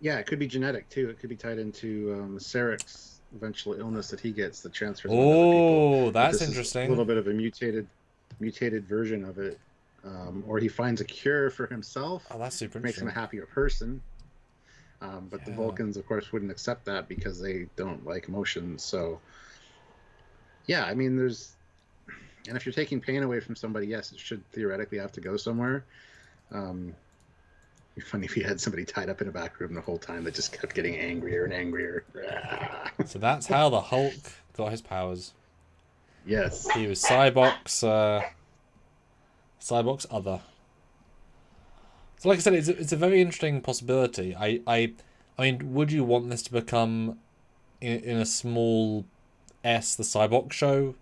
B: Yeah, it could be genetic too. It could be tied into Sarek's eventual illness that he gets that transfers.
A: Oh, that's interesting.
B: A little bit of a mutated version of it, or he finds a cure for himself.
A: Oh, that's super
B: makes
A: interesting.
B: him a happier person. But the Vulcans, of course, wouldn't accept that because they don't like emotions. So, yeah, I mean, and if you're taking pain away from somebody, yes, it should theoretically have to go somewhere. It'd be funny if you had somebody tied up in a back room the whole time that just kept getting angrier and angrier.
A: So that's how the Hulk got his powers.
B: Yes.
A: He was Sybok's other. So like I said, it's a very interesting possibility. I mean, would you want this to become, in a small S, the Sybok show?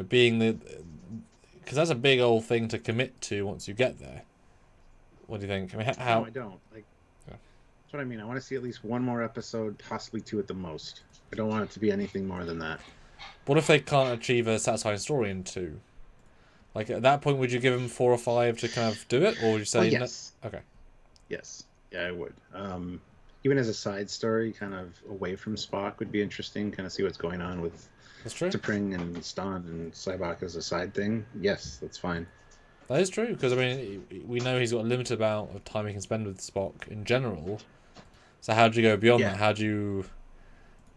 A: Being because that's a big old thing to commit to once you get there. What do you think? I mean, how?
B: No, I don't. That's what I mean. I want to see at least one more episode, possibly two at the most. I don't want it to be anything more than that.
A: What if they can't achieve a satisfying story in 2? Like, at that point, would you give them 4 or 5 to kind of do it? Or would you say...
B: yes.
A: No? Okay.
B: Yes. Yeah, I would. Even as a side story, kind of away from Spock would be interesting. Kind of see what's going on with T'Pring and Stan and Sybok as a side thing. Yes, that's fine.
A: That is true, because, I mean, we know he's got a limited amount of time he can spend with Spock in general. So how do you go beyond that? How do you...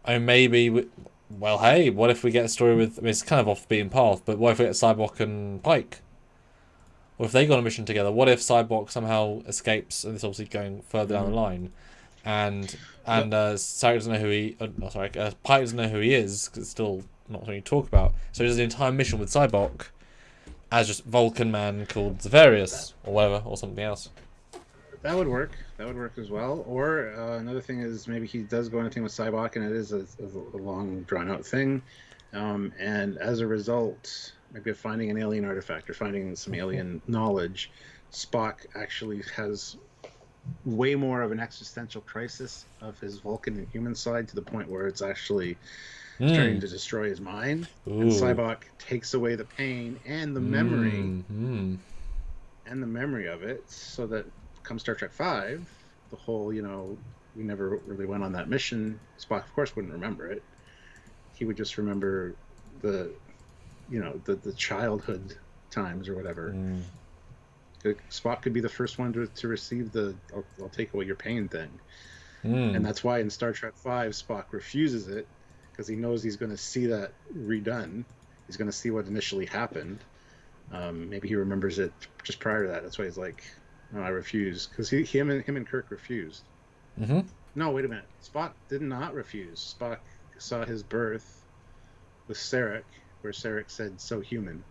A: I mean, maybe... Well, hey, what if we get a story with... I mean, it's kind of off the beaten path, but what if we get Sybok and Pike? What if they go on a mission together? What if Sybok somehow escapes, and this is obviously going further down the line, and Sarek doesn't know who he... Pike doesn't know who he is, because it's still not something you talk about. So he does an entire mission with Sybok as just Vulcan man called Zavarius, or whatever, or something else.
B: That would work. That would work as well. Or another thing is maybe he does go on a thing with Sybok, and it is a long, drawn-out thing. And as a result, maybe of finding an alien artifact or finding some alien knowledge, Spock actually has way more of an existential crisis of his Vulcan and human side to the point where it's actually starting to destroy his mind.
A: Ooh.
B: And Sybok takes away the pain and the memory and the memory of it, so that come Star Trek V, the whole, we never really went on that mission. Spock, of course, wouldn't remember it. He would just remember the childhood times or whatever. Spock could be the first one to receive the I'll take away your pain thing. And that's why in Star Trek V, Spock refuses it, because he knows he's going to see that redone. He's going to see what initially happened. Maybe he remembers it just prior to that. That's why he's like, no, I refuse. Because him and Kirk refused. No, wait a minute. Spock did not refuse. Spock saw his birth with Sarek, where Sarek said, "So human."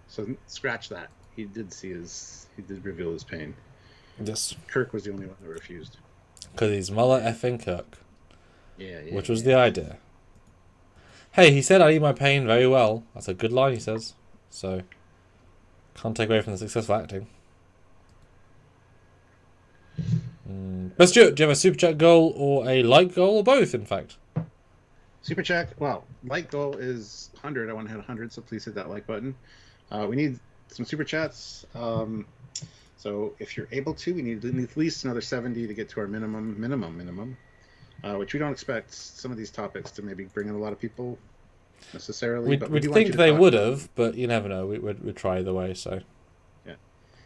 B: So scratch that. He did reveal his pain.
A: Yes.
B: Kirk was the only one that refused.
A: Because he's mother effing Kirk.
B: Yeah.
A: Which was the idea. Hey, he said I eat my pain very well. That's a good line, he says. So, can't take away from the successful acting. But Stuart, do you have a super chat goal or a like goal or both, in fact?
B: Super chat. Well, like goal is 100. I want to hit 100, so please hit that like button. We need some super chats. So if you're able to, we need at least another 70 to get to our minimum. Which we don't expect some of these topics to maybe bring in a lot of people necessarily.
A: We'd think they would have, but you never know. We'd try either way. So
B: yeah.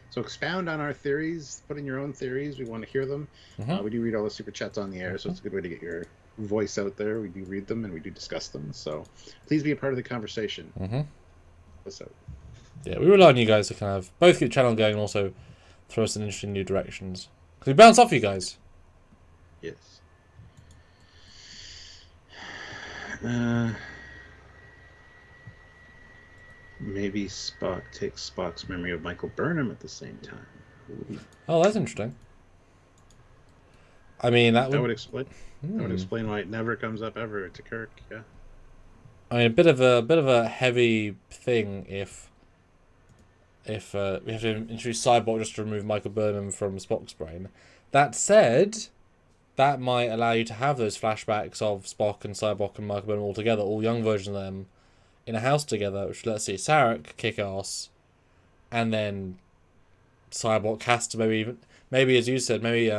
B: So expound on our theories. Put in your own theories. We want to hear them. We do read all the super chats on the air, so it's a good way to get your voice out there. We do read them and we do discuss them. So please be a part of the conversation. What's up?
A: Yeah, we rely on you guys to kind of both keep the channel going and also throw us in interesting new directions. Because we bounce off you guys.
B: Yes. Maybe Spock takes Spock's memory of Michael Burnham at the same time. Ooh.
A: Oh, that's interesting. I mean, that
B: would explain. That would explain why it never comes up ever to Kirk. Yeah.
A: I mean, a bit of a heavy thing if we have to introduce Sybok just to remove Michael Burnham from Spock's brain. That said, that might allow you to have those flashbacks of Spock and Sybok and Michael Burnham all together, all young versions of them, in a house together, which, let's see, Sarek kick ass, and then Sybok has to maybe as you said, maybe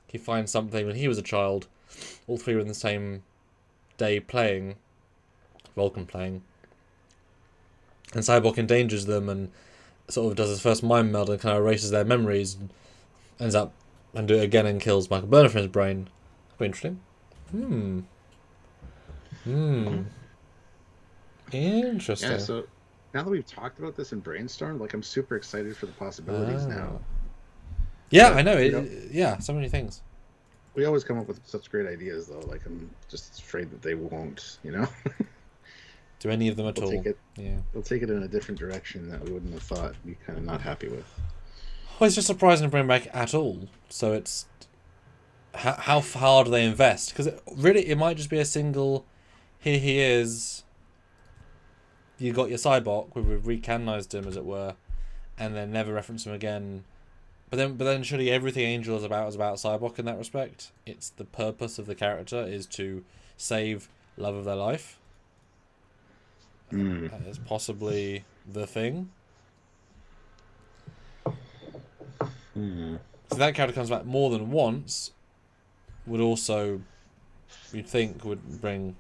A: he finds something when he was a child. All three were in the same day playing, Vulcan playing, and Sybok endangers them and sort of does his first mind meld and kind of erases their memories, and ends up and do it again and kills Michael Burnham from his brain. That'd be interesting. Interesting.
B: Yeah, so now that we've talked about this in Brainstorm, like I'm super excited for the possibilities now.
A: Yeah, I know. Yeah, so many things.
B: We always come up with such great ideas, though. Like I'm just afraid that they won't,
A: Do any of them at all?
B: They'll take it in a different direction that we wouldn't have thought. Be kind of not happy with.
A: Well, it's just surprising to bring back at all. So it's how hard do they invest? Because it might just be a single. Here he is. You got your Sybok. We've recanonized him, as it were, and then never reference him again. But then surely everything Angel is about Sybok in that respect. It's the purpose of the character is to save love of their life. That is possibly the thing. So that character comes back more than once. Would also, you'd think, would bring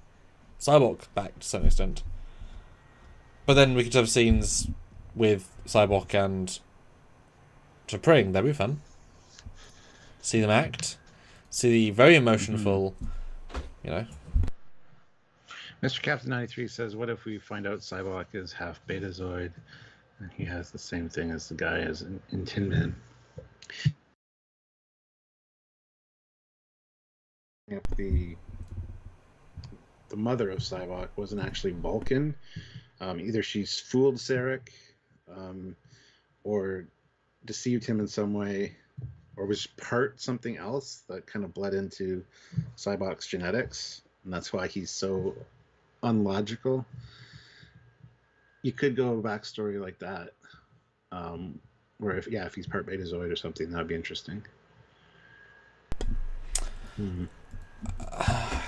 A: Sybok back to some extent. But then we could have scenes with Sybok and T'Pring. That'd be fun. See them act. See the very emotional,
B: Mr. Captain 93 says, what if we find out Sybok is half Betazoid and he has the same thing as the guy as in Tin Man? The mother of Sybok wasn't actually Vulcan. Either she's fooled Sarek, or deceived him in some way, or was part something else that kind of bled into Sybok's genetics, and that's why he's so unlogical. You could go a backstory like that, where if he's part Betazoid or something, that'd be interesting.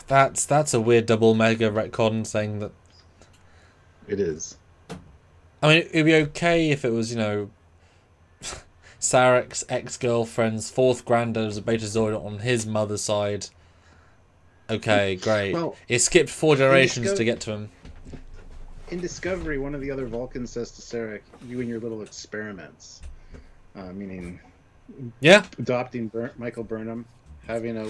A: That's a weird double mega retcon saying that.
B: It is.
A: I mean, it'd be okay if it was, Sarek's ex-girlfriend's fourth granddad was a Betazoid on his mother's side. Okay, great. Well, it skipped 4 generations to get to him.
B: In Discovery, one of the other Vulcans says to Sarek, "You and your little experiments," meaning, adopting Michael Burnham, having a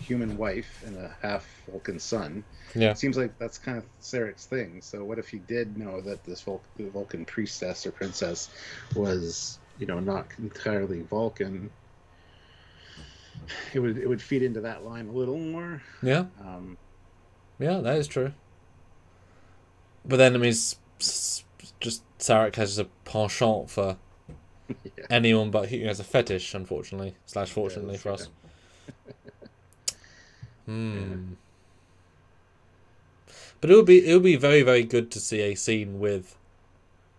B: human wife and a half Vulcan son.
A: Yeah,
B: seems like that's kind of Sarek's thing. So what if he did know that this Vulcan priestess or princess was, not entirely Vulcan? It would feed into that line a little more.
A: Yeah. Yeah, that is true. But then, I mean, just Sarek has a penchant for anyone but he has a fetish, unfortunately / fortunately for us. But it would be very, very good to see a scene with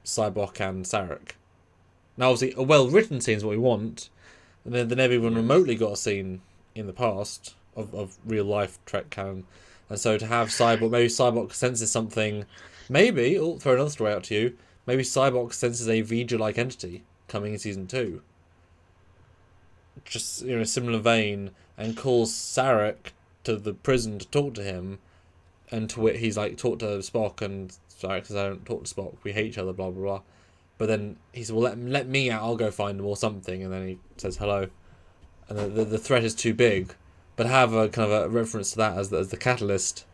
A: Sybok and Sarek. Now, obviously, a well-written scene is what we want, and then they never even remotely got a scene in the past of real-life Trek canon. And so to have maybe Sybok senses something, maybe, I'll throw another story out to you, maybe Sybok senses a V'ger-like entity coming in Season 2. Just, in a similar vein, and calls Sarek to the prison to talk to him, and to wit, he's like, talk to Spock, and Sarek says, I don't talk to Spock, we hate each other, blah, blah, blah. But then he said, well, let me out, I'll go find him or something. And then he says hello. And the threat is too big. But have a kind of a reference to that as the catalyst.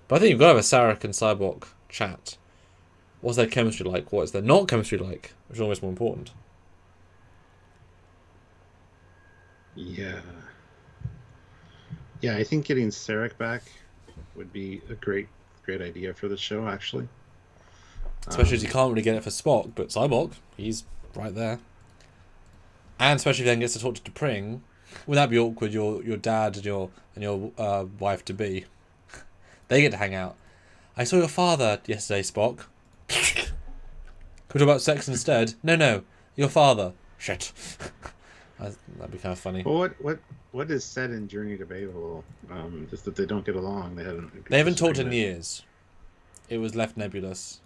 A: But I think you've got to have a Sarek and Sybok chat. What's their chemistry like? What is their not chemistry like? Which is almost more important.
B: Yeah. Yeah, I think getting Sarek back would be a great idea for the show, actually.
A: Especially as you can't really get it for Spock, but Sybok, he's right there. And especially if he then gets to talk to T'Pring, would that be awkward? Your dad and your wife to be, they get to hang out. I saw your father yesterday, Spock. Could we talk about sex instead? No, your father. Shit. That'd be kind of funny.
B: Well, what is said in Journey to Babel? Just that they don't get along.
A: They haven't talked in years. It was left nebulous.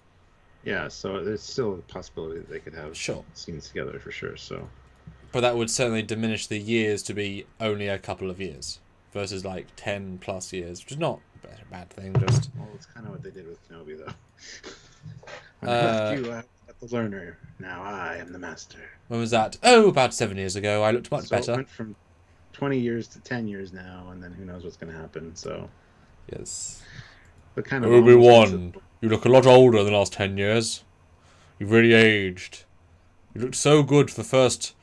B: Yeah, so there's still a possibility that they could have scenes together for sure. So,
A: but that would certainly diminish the years to be only a couple of years versus like 10+ years, which is not a bad thing. Just
B: it's kind of what they did with Kenobi, though. When I left you, I was the learner. Now I am the master.
A: When was that? Oh, about 7 years ago. I looked much better.
B: It went from 20 years to 10 years now, and then who knows what's going to happen. So,
A: yes.
B: But kind of
A: Obi-Wan, you look a lot older in the last 10 years. You've really aged. You looked so good for the first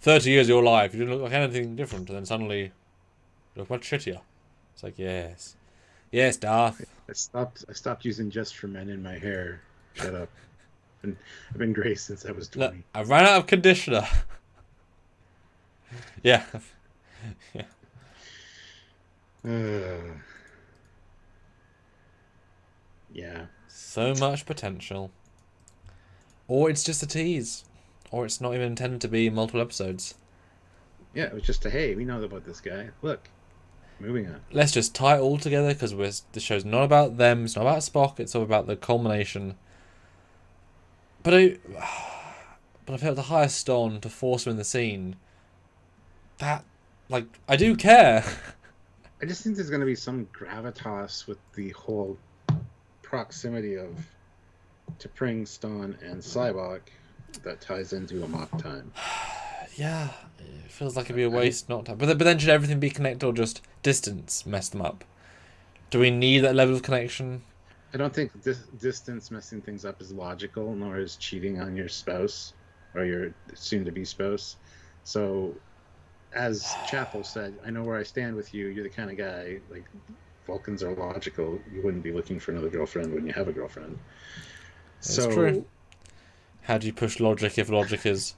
A: 30 years of your life. You didn't look like anything different, and then suddenly you look much shittier. It's like, yes. Yes, Darth.
B: I stopped using Just for Men in my hair. Shut up. I've been gray since I was 20.
A: Look, I ran out of conditioner. Yeah. Yeah.
B: Yeah.
A: So much potential. Or it's just a tease. Or it's not even intended to be multiple episodes.
B: Yeah, it was just hey, we know about this guy. Look. Moving on.
A: Let's just tie it all together, because the show's not about them, it's not about Spock, it's all about the culmination. But I felt the highest on to force him in the scene. That, like, I do care.
B: I just think there's going to be some gravitas with the whole proximity of T'Pring, Ston, and Sybok that ties into Amok time.
A: Yeah, it feels like it'd be a waste not to. But then should everything be connected, or just distance mess them up? Do we need that level of connection?
B: I don't think distance messing things up is logical, nor is cheating on your spouse or your soon-to-be spouse. So, as Chapel said, I know where I stand with you. You're the kind of guy, like, Vulcans are logical. You wouldn't be looking for another girlfriend when you have a girlfriend.
A: That's true. How do you push logic if logic is...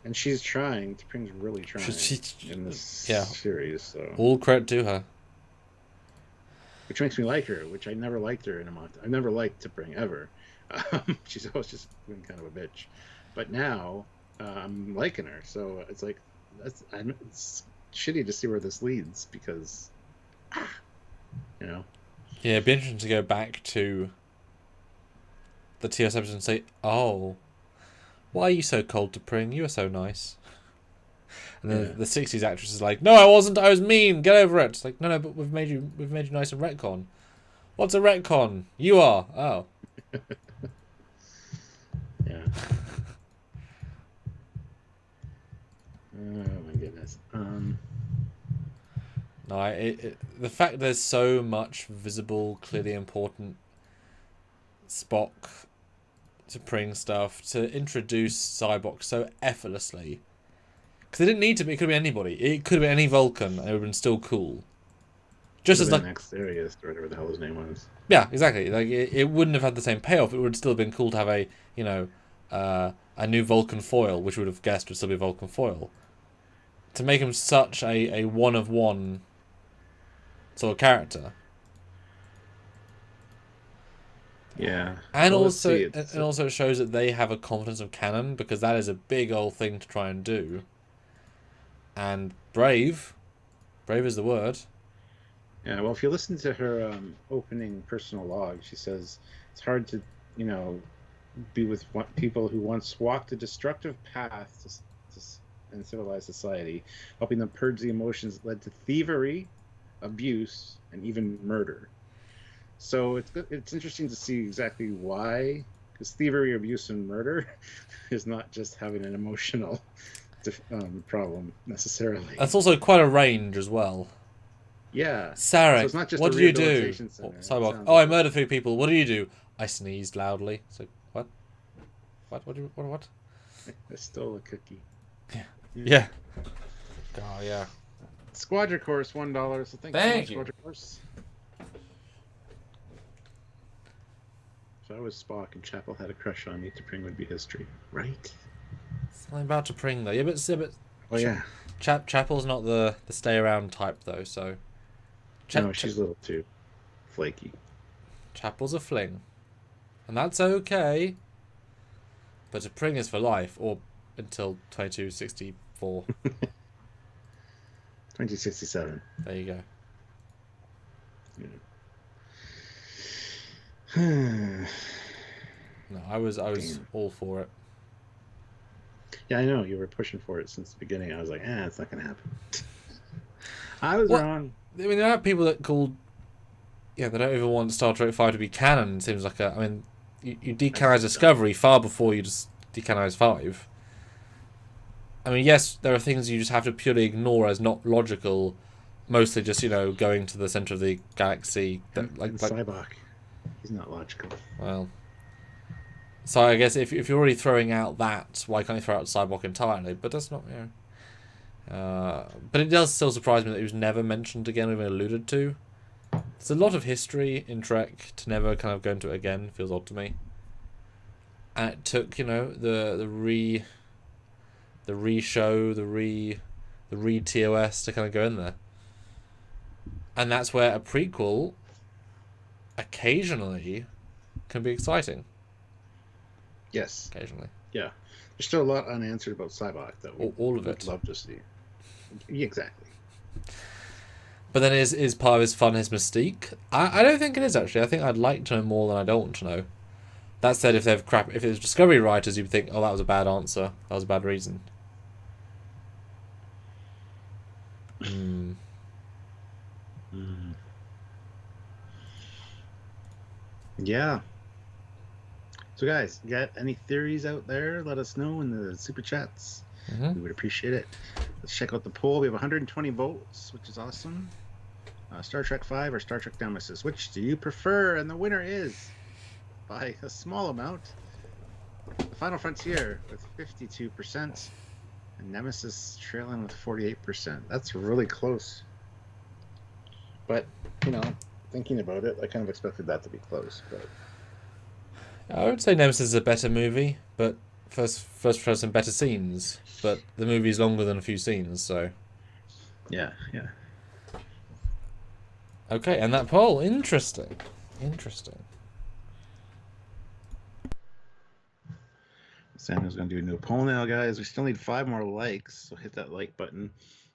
B: And she's trying. T'Pring's really trying in this series. So.
A: All credit to her.
B: Which makes me like her, which I never liked her in a month. I've never liked T'Pring, ever. She's always just been kind of a bitch. But now, I'm liking her. So it's like, it's shitty to see where this leads, because, you know.
A: Yeah, it'd be interesting to go back to the TOS episode and say, oh, why are you so cold, T'Pring? You were so nice. And then the 60s actress is like, no, I wasn't, I was mean, get over it. It's like, no, but we've made you nice in retcon. What's a retcon? You are. Oh.
B: Yeah. Oh my goodness.
A: No, the fact there's so much visible, clearly important Spock T'Pring stuff to introduce Sybok so effortlessly. Because it didn't need to be. It could have been anybody. It could have been any Vulcan, and it would have been still cool. Just as like
B: Xerius or whatever the hell his name was.
A: Yeah, exactly. Like it wouldn't have had the same payoff. It would still have been cool to have a a new Vulcan foil, which would have guessed would still be a Vulcan foil. To make him such a one of one sort of character,
B: Yeah.
A: And
B: Well, let's
A: also,
B: see.
A: and also it shows that they have a confidence of Canon, because that is a big old thing to try and do. And brave is the word.
B: Yeah, well, if you listen to her opening personal log, she says it's hard to, be with people who once walked a destructive path in civilized society, helping them purge the emotions that led to thievery, abuse, and even murder. So it's interesting to see exactly why, because thievery, abuse, and murder is not just having an emotional problem necessarily.
A: That's also quite a range as well.
B: Yeah.
A: Sarek,
B: So it's not just
A: what
B: a
A: do you do?
B: rehabilitation center.
A: Sybok, I murdered 3 people. What do you do? I sneezed loudly. So what? What?
B: I stole a cookie.
A: Yeah. Oh yeah.
B: Squadra course, $1. So
A: Thank you.
B: Squadra course. If I was Spock and Chapel had a crush on me, T'Pring would be history, right?
A: Something about T'Pring though. Yeah, but
B: Oh yeah.
A: Chapel's not the stay around type though. So.
B: No, she's a little too flaky.
A: Chapel's a fling, and that's okay. But T'Pring is for life, or until 2264.
B: 2067.
A: There you go.
B: Yeah.
A: No, I was all for it.
B: Yeah, I know you were pushing for it since the beginning. I was like, it's not gonna happen. I was wrong.
A: I mean, there are people that called. Yeah, they don't even want Star Trek 5 to be canon. It seems like I mean, you decanonize Discovery far before you just decanonize 5. I mean, yes, there are things you just have to purely ignore as not logical. Mostly just, going to the center of the galaxy.
B: Like Sybok. He's not logical.
A: Well. So I guess if you're already throwing out that, why can't you throw out Sybok entirely? But that's not, but it does still surprise me that he was never mentioned again, or even alluded to. There's a lot of history in Trek to never kind of go into it again. Feels odd to me. And it took, the re-show, the re-TOS to kind of go in there. And that's where a prequel occasionally can be exciting.
B: Yes.
A: Occasionally.
B: Yeah. There's still a lot unanswered about Sybok that we
A: all of
B: would
A: it.
B: love to see. Yeah, exactly.
A: But then is part of his fun his mystique? I don't think it is, actually. I think I'd like to know more than I don't want to know. That said, if it was Discovery writers, you'd think, oh, that was a bad answer. That was a bad reason.
B: Yeah. So guys, you got any theories out there? Let us know in the super chats. We would appreciate it. Let's check out the poll. We have 120 votes, which is awesome. Star Trek 5 or Star Trek Nemesis? Which do you prefer? And the winner is, by a small amount, The Final Frontier with 52%, and Nemesis trailing with 48%. That's really close. But, thinking about it, I kind of expected that to be close. But
A: I would say Nemesis is a better movie, but first for some better scenes. But the movie's longer than a few scenes, so.
B: Yeah.
A: Okay, and that poll, interesting.
B: Santa's going to do a new poll now, guys. We still need 5 more likes, so hit that like button.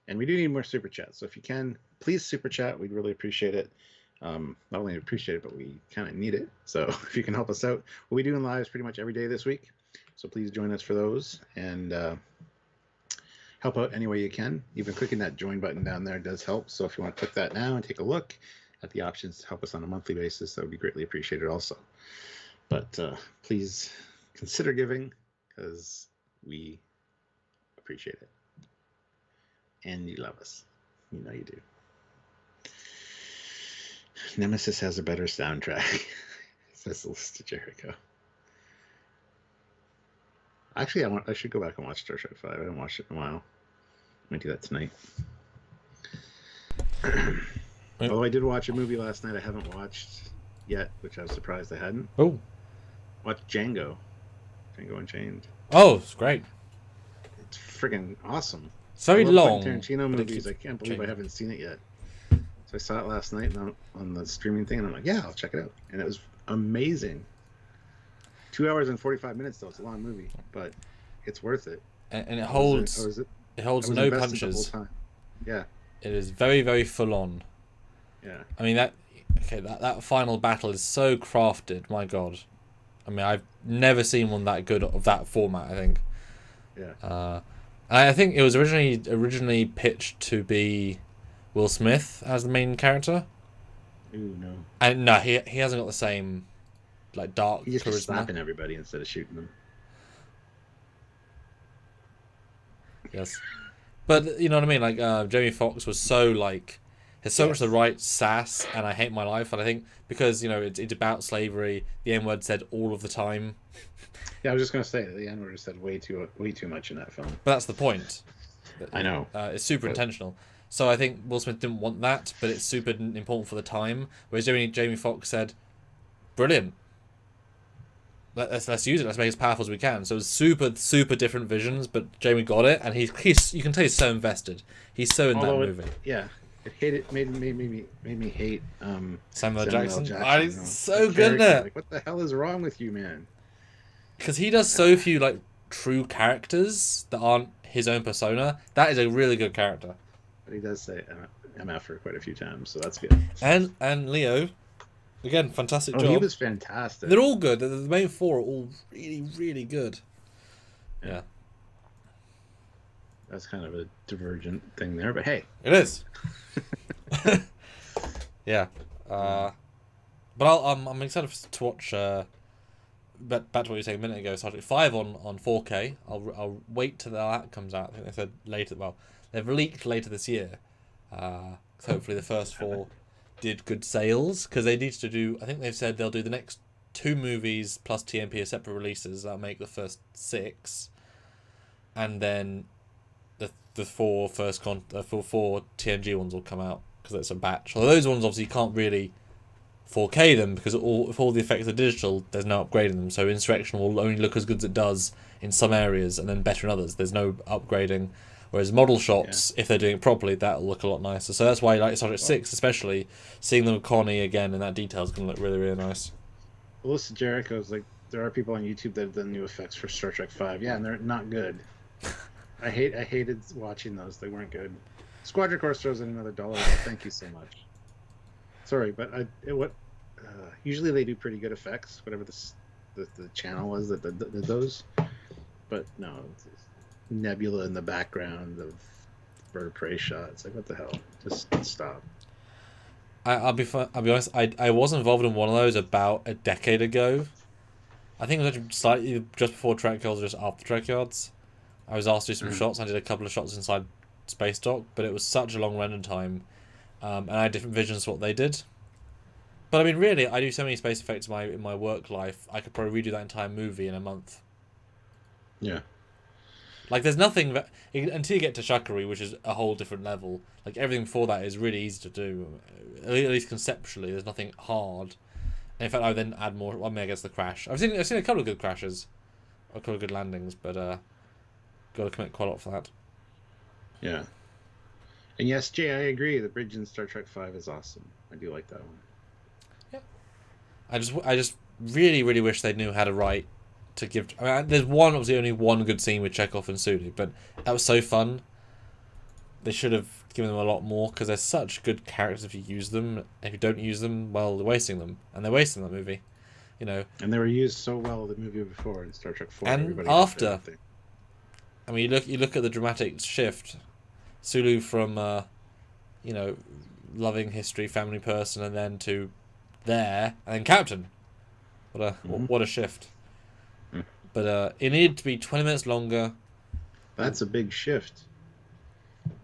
B: And we do need more super chats, so if you can, please super chat. We'd really appreciate it. Not only appreciate it, but we kind of need it. So if you can help us out, we'll be doing lives pretty much every day this week. So please join us for those and help out any way you can. Even clicking that join button down there does help. So if you want to click that now and take a look at the options to help us on a monthly basis, that would be greatly appreciated also. But please consider giving, because we appreciate it. And you love us. You know you do. Nemesis has a better soundtrack, says List Jericho. Actually, I should go back and watch Star Trek 5. I haven't watched it in a while. I might do that tonight. Although I did watch a movie last night I haven't watched yet, which I was surprised I hadn't.
A: Oh.
B: Watched Django Unchained.
A: Oh, it's great.
B: It's friggin' awesome.
A: It's very long.
B: Tarantino movies. I can't believe I haven't seen it yet. So I saw it last night on the streaming thing, and I'm like, yeah, I'll check it out. And it was amazing. 2 hours and 45 minutes though. It's a long movie, but it's worth it.
A: And it holds no punches.
B: The whole time. Yeah.
A: It is very, very full on.
B: Yeah.
A: I mean that final battle is so crafted. My God. I mean, I've never seen one that good of that format. I think.
B: Yeah.
A: I think it was originally pitched to be Will Smith as the main character.
B: Ooh, no.
A: And no, he hasn't got the same like dark
B: He's just
A: charisma.
B: slapping everybody instead of shooting them.
A: Yes, but you know what I mean. Like Jamie Foxx was so like, has so much the right sass, and I hate my life. And I think because it's about slavery, the N word said all of the time.
B: Yeah, I was just gonna say that the N word said way too much in that film.
A: But that's the point.
B: I know.
A: It's super intentional. So I think Will Smith didn't want that, but it's super important for the time. Whereas Jamie Foxx said, "Brilliant. Let's use it. Let's make it as powerful as we can." So it was super different visions, but Jamie got it, and he's you can tell he's so invested. He's so in that movie.
B: Yeah, it made me hate
A: Samuel Jackson.
B: He's
A: so good at it.
B: Like, what the hell is wrong with you, man?
A: Because he does so few like true characters that aren't his own persona. That is a really good character.
B: But he does say MF for quite a few times, so that's good.
A: And Leo. Again, fantastic job.
B: He was fantastic.
A: They're all good. The main four are all really, really good. Yeah.
B: That's kind of a divergent thing there, but hey.
A: It is. Yeah. But I'm excited to watch. Back to what you were saying a minute ago, Star Trek 5 on 4K. I'll wait till that comes out. I think they said later. Well, they've leaked later this year. Hopefully the first 4 did good sales, because they need to do. I think they've said they'll do the next 2 movies plus TMP as separate releases. That'll make the first 6, and then the 4 TNG ones will come out because it's a batch. Although those ones obviously you can't really 4K them because if all the effects are digital, there's no upgrading them. So Insurrection will only look as good as it does in some areas and then better in others. There's no upgrading. Whereas model shots, if they're doing it properly, that'll look a lot nicer. So that's why, like Star Trek 6, especially, seeing them with Connie again in that detail is going to look really, really nice.
B: Melissa Jericho's like, there are people on YouTube that have done new effects for Star Trek 5. Yeah, and they're not good. I hated watching those. They weren't good. Squadron Course throws in another $1. Thank you so much. Sorry, but usually they do pretty good effects, whatever the channel was that those. But no, it's Nebula in the background of bird of prey shots. Like, what the hell? Just stop.
A: I'll be honest. I was involved in one of those about a decade ago. I think it was actually slightly just before Trekyards, or just after Trekyards. I was asked to do some shots. I did a couple of shots inside Space Dock, but it was such a long render time, and I had different visions of what they did. But I mean, really, I do so many space effects in my work life. I could probably redo that entire movie in a month.
B: Yeah.
A: Like, there's nothing that until you get to Shakari, which is a whole different level. Like, everything before that is really easy to do. At least conceptually, there's nothing hard. And in fact, I would then add more. I mean, I guess the crash. I've seen a couple of good crashes, a couple of good landings, but got to commit quite a lot for that.
B: Yeah. And yes, Jay, I agree. The bridge in Star Trek 5 is awesome. I do like that one.
A: Yeah. I just really, really wish they knew how to write. To give, I mean, there's obviously only one good scene with Chekhov and Sulu, but that was so fun. They should have given them a lot more, because they're such good characters if you use them. If you don't use them, well, they're wasting them, and they're wasting that movie, And
B: they were used so well the movie before in Star Trek 4.
A: And after, I mean, you look at the dramatic shift. Sulu from, loving history, family person, and then to there, and then Captain. What a shift. But it needed to be 20 minutes longer.
B: That's a big shift.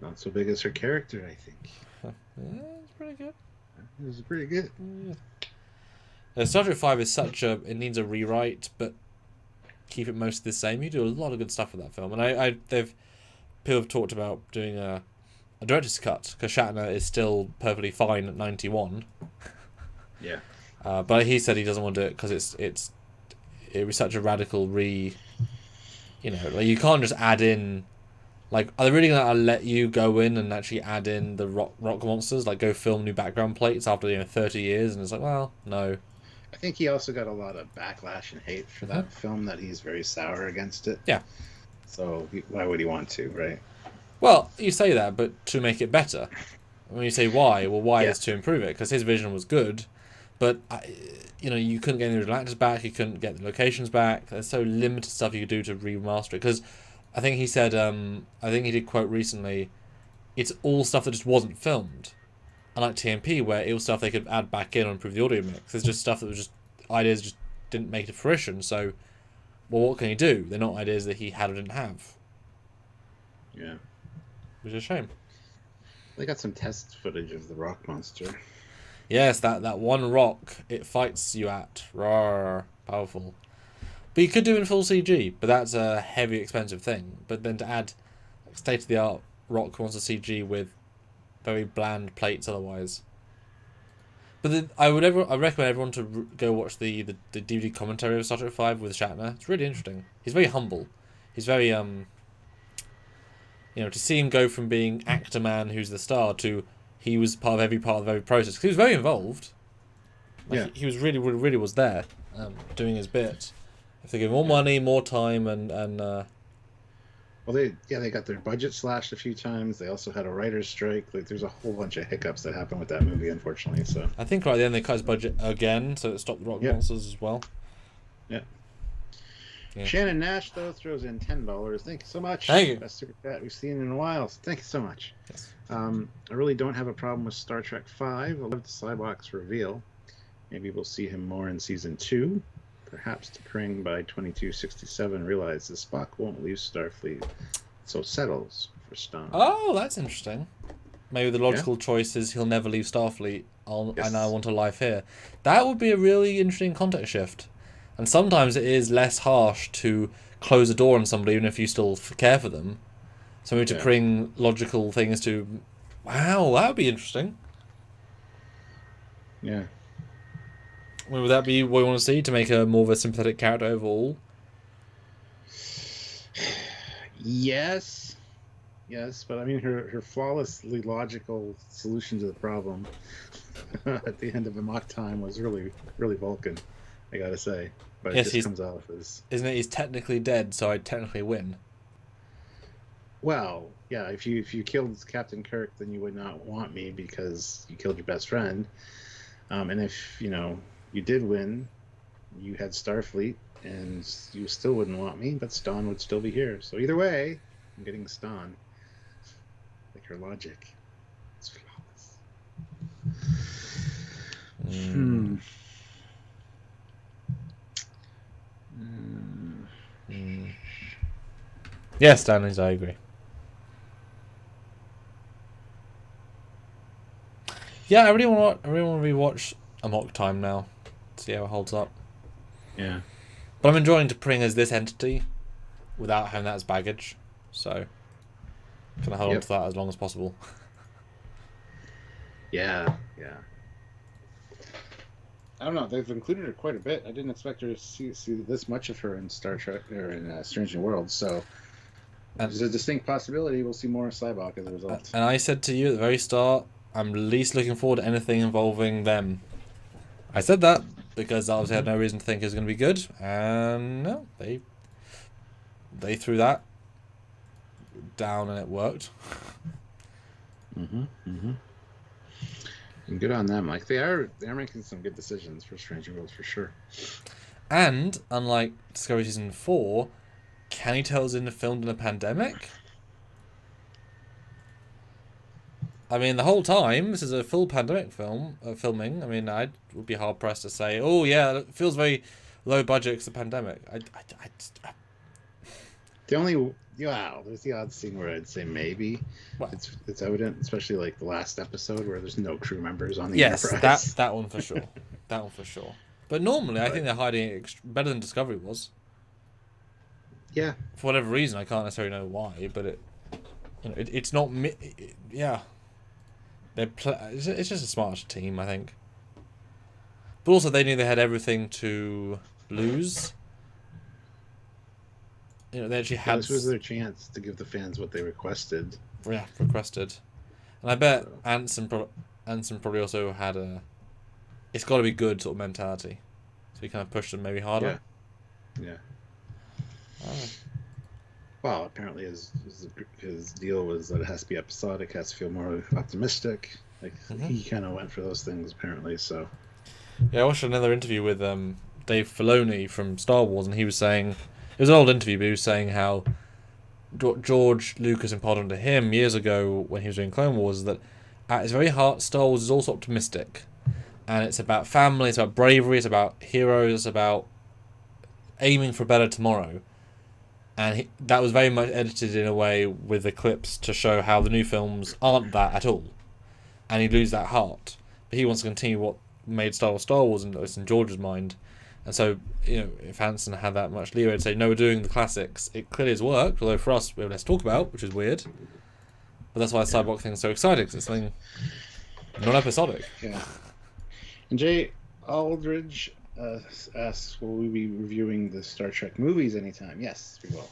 B: Not so big as her character, I think.
A: Yeah, it's pretty good.
B: It was pretty good.
A: Yeah. Star Trek 5 is it needs a rewrite, but keep it mostly the same. You do a lot of good stuff with that film. And people have talked about doing a director's cut, because Shatner is still perfectly fine at 91.
B: Yeah.
A: But he said he doesn't want to do it because it was such a radical like, you can't just add in, like, are they really going to let you go in and actually add in the rock monsters, like go film new background plates after 30 years? And it's like, well, no.
B: I think he also got a lot of backlash and hate for that film, that he's very sour against it.
A: Yeah.
B: So why would he want to, right?
A: Well, you say that, but to make it better. When you say why, well, why is to improve it, because his vision was good, but you couldn't get any original actors back, you couldn't get the locations back. There's so limited stuff you could do to remaster it. Because I think he said, I think he did quote recently, it's all stuff that just wasn't filmed. Unlike TMP, where it was stuff they could add back in and improve the audio mix. There's just stuff that was just ideas just didn't make it to fruition. So, well, what can he do? They're not ideas that he had or didn't have.
B: Yeah.
A: Which is a shame.
B: They got some test footage of the rock monster.
A: Yes, that one rock it fights you at. Rawr, powerful. But you could do it in full CG, but that's a heavy, expensive thing. But then to add state-of-the-art rock monster CG with very bland plates otherwise. But I recommend everyone to go watch the DVD commentary of Star Trek V with Shatner. It's really interesting. He's very humble. He's very to see him go from being actor man who's the star to he was part of every process. 'Cause he was very involved. He was really was there, doing his bit. If they give him more money, more time, and
B: well, they got their budget slashed a few times. They also had a writer's strike. Like, there's a whole bunch of hiccups that happened with that movie, unfortunately. So
A: I think right at the end they cut his budget again, so it stopped the rock monsters as well.
B: Yeah. Shannon Nash, though, throws in $10. Thank you so much.
A: Thank you.
B: Best super chat we've seen in a while. So thank you so much.
A: Yes.
B: I really don't have a problem with Star Trek V. I love the Sybok's reveal. Maybe we'll see him more in season 2. Perhaps T'Pring by 2267 realizes Spock won't leave Starfleet, so settles for Stan.
A: Oh, that's interesting. Maybe the logical choice is he'll never leave Starfleet, and I want a life here. That would be a really interesting context shift. And sometimes it is less harsh to close a door on somebody, even if you still care for them. So maybe to bring logical things to... Wow, that would be interesting.
B: Yeah.
A: Would that be what you want to see, to make her more of a sympathetic character overall?
B: Yes, but I mean, her flawlessly logical solution to the problem at the end of Amok Time was really, really Vulcan, I gotta say. But it just comes off as...
A: Isn't it? He's technically dead, so I technically win.
B: Well, yeah, if you killed Captain Kirk, then you would not want me because you killed your best friend. And if, you did win, you had Starfleet, and you still wouldn't want me, but Stan would still be here. So either way, I'm getting Stan. Like her logic. It's flawless.
A: Yes, Stanley's, I agree. Yeah, I really want to rewatch Amok Time now. See how it holds up.
B: Yeah.
A: But I'm enjoying T'Pring as this entity without having that as baggage. So can I hold on to that as long as possible?
B: Yeah. I don't know. They've included her quite a bit. I didn't expect her to see this much of her in Star Trek or in Strange New Worlds. So there's a distinct possibility we'll see more of Sybok as a result.
A: And I said to you at the very start, I'm least looking forward to anything involving them. I said that because I obviously had no reason to think it was going to be good, and no, they threw that down and it worked.
B: And good on them. Like they're making some good decisions for Strange New Worlds for sure.
A: And unlike Discovery Season 4, can you tell it was filmed in a pandemic? I mean, the whole time, this is a full pandemic filming. I mean, I would be hard-pressed to say, oh, yeah, it feels very low budget because of the pandemic.
B: There's the odd scene where I'd say maybe.
A: Well,
B: it's evident, especially like the last episode where there's no crew members on the Enterprise.
A: Yes, that one for sure. That one for sure. But normally, I think they're hiding it better than Discovery was.
B: Yeah.
A: For whatever reason, I can't necessarily know why, but it's not... yeah. It's just a smart team, I think. But also, they knew they had everything to lose. They actually had...
B: This was their chance to give the fans what they requested.
A: Yeah, requested. And I bet Anson probably also had a... It's got to be good sort of mentality. So he kind of pushed them maybe harder.
B: Yeah.
A: Oh.
B: Well, apparently his deal was that it has to be episodic, has to feel more optimistic. Like he kind of went for those things apparently. So
A: yeah, I watched another interview with Dave Filoni from Star Wars, and he was saying, it was an old interview, but he was saying how George Lucas imparted to him years ago when he was doing Clone Wars that at its very heart, Star Wars is also optimistic, and it's about family, it's about bravery, it's about heroes, it's about aiming for a better tomorrow. And that was very much edited in a way with the clips to show how the new films aren't that at all. And he'd lose that heart. But he wants to continue what made Star Wars, and it's in George's mind. And so, if Hanson had that much leeway to say, no, we're doing the classics, it clearly has worked, although for us, we have less to talk about, which is weird. But that's why the Sybok thing is so exciting, because it's something non-episodic.
B: Yeah. And Jay Aldridge asks, will we be reviewing the Star Trek movies anytime? Yes, we will.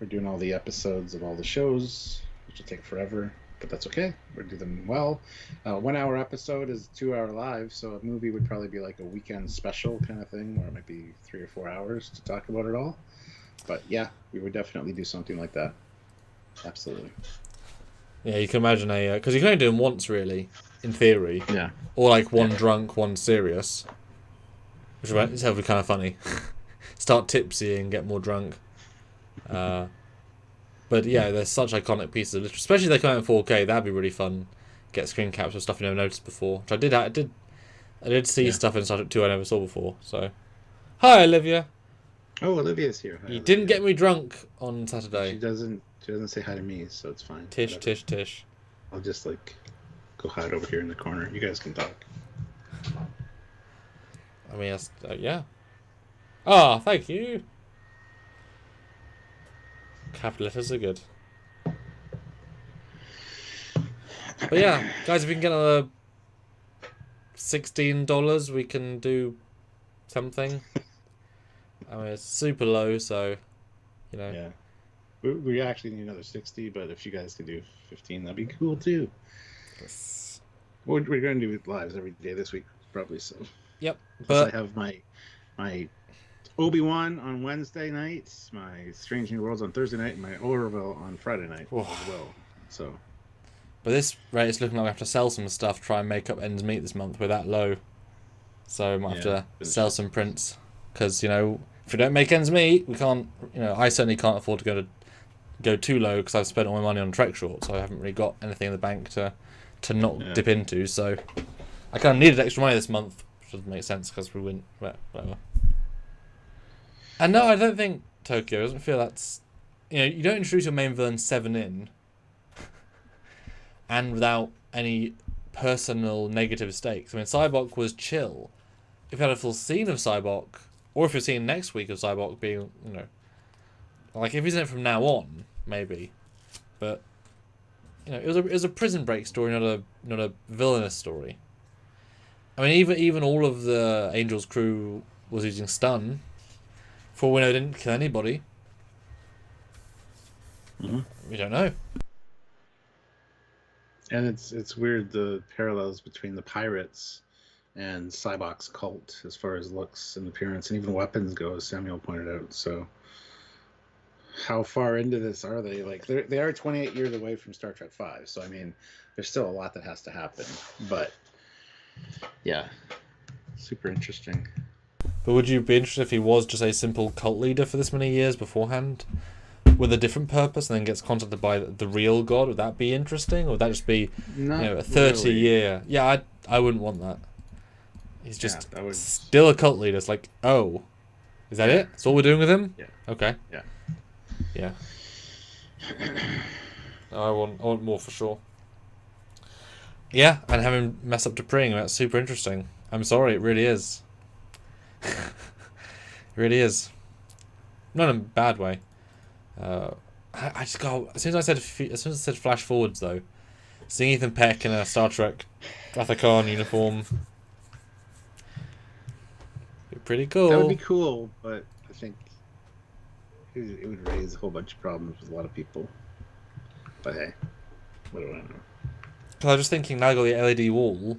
B: We're doing all the episodes of all the shows, which will take forever, but that's okay. We'll do them well. 1 hour episode is 2 hour live, so a movie would probably be like a weekend special kind of thing, where it might be 3 or 4 hours to talk about it all. But yeah, we would definitely do something like that. Absolutely.
A: Yeah, you can imagine because you can only do them once, really, in theory.
B: Yeah.
A: Or like one drunk, one serious. Which would itself be kind of funny. Start tipsy and get more drunk. But yeah, there's such iconic pieces of literature, especially if they come out in 4K. That'd be really fun. Get screen caps of stuff you never noticed before. Which I did see stuff in Star Trek 2 I never saw before. So, hi Olivia.
B: Oh, Olivia's here. Hi,
A: You
B: Olivia.
A: didn't get me drunk on Saturday.
B: She doesn't say hi to me, so it's fine.
A: Tish,
B: Whatever.
A: tish, tish.
B: I'll just go hide over here in the corner. You guys can talk.
A: I mean, yeah. Ah, thank you. Capital letters are good. But yeah, guys, if we can get another $16, we can do something. I mean, it's super low, so,
B: Yeah. We actually need another 60, but if you guys could do 15, that'd be cool too.
A: Yes.
B: We're going to do lives every day this week, probably, so.
A: Yep.
B: Plus
A: But
B: I have my Obi-Wan on Wednesday night, my Strange New Worlds on Thursday night, and my Orville on Friday night as well. So.
A: But this rate is looking like we have to sell some stuff, try and make up ends meet this month. We're that low. So we might have to sell some prints. Because, if we don't make ends meet, we can't, I certainly can't afford to go too low because I've spent all my money on Trek Short, so I haven't really got anything in the bank to not dip into. So I kind of needed extra money this month, which doesn't make sense because we wouldn't, whatever. And no, I don't think Tokyo doesn't feel that's, you don't introduce your main villain 7 in and without any personal negative stakes. I mean, Sybok was chill. If you had a full scene of Sybok, or if you're seeing next week of Sybok being, like if he's in it from now on, maybe. But it was a prison break story, not a villainous story. I mean, even all of the Angels crew was using stun. For all we know, didn't kill anybody.
B: Mm-hmm.
A: We don't know.
B: And it's weird the parallels between the pirates and Sybok's cult as far as looks and appearance and even weapons go, as Samuel pointed out. So how far into this are they? Like they are 28 years away from Star Trek 5, so I mean there's still a lot that has to happen. But yeah, super interesting.
A: But would you be interested if he was just a simple cult leader for this many years beforehand, with a different purpose, and then gets contacted by the real god? Would that be interesting, or would that just be a 30-year? Yeah, I wouldn't want that. He's just still a cult leader. It's like, oh, is that it? That's all we're doing with him?
B: Yeah.
A: Okay.
B: Yeah.
A: I want more for sure. Yeah, and having mess up to praying, that's super interesting. I'm sorry, it really is. It really is. Not in a bad way. I just got as soon as I said flash forwards though, seeing Ethan Peck in a Star Trek Rathacon uniform, be pretty cool.
B: That would be cool, but I think it would raise a whole bunch of problems with a lot of people. But hey, what do I know?
A: Because I was just thinking, now I got the LED wall,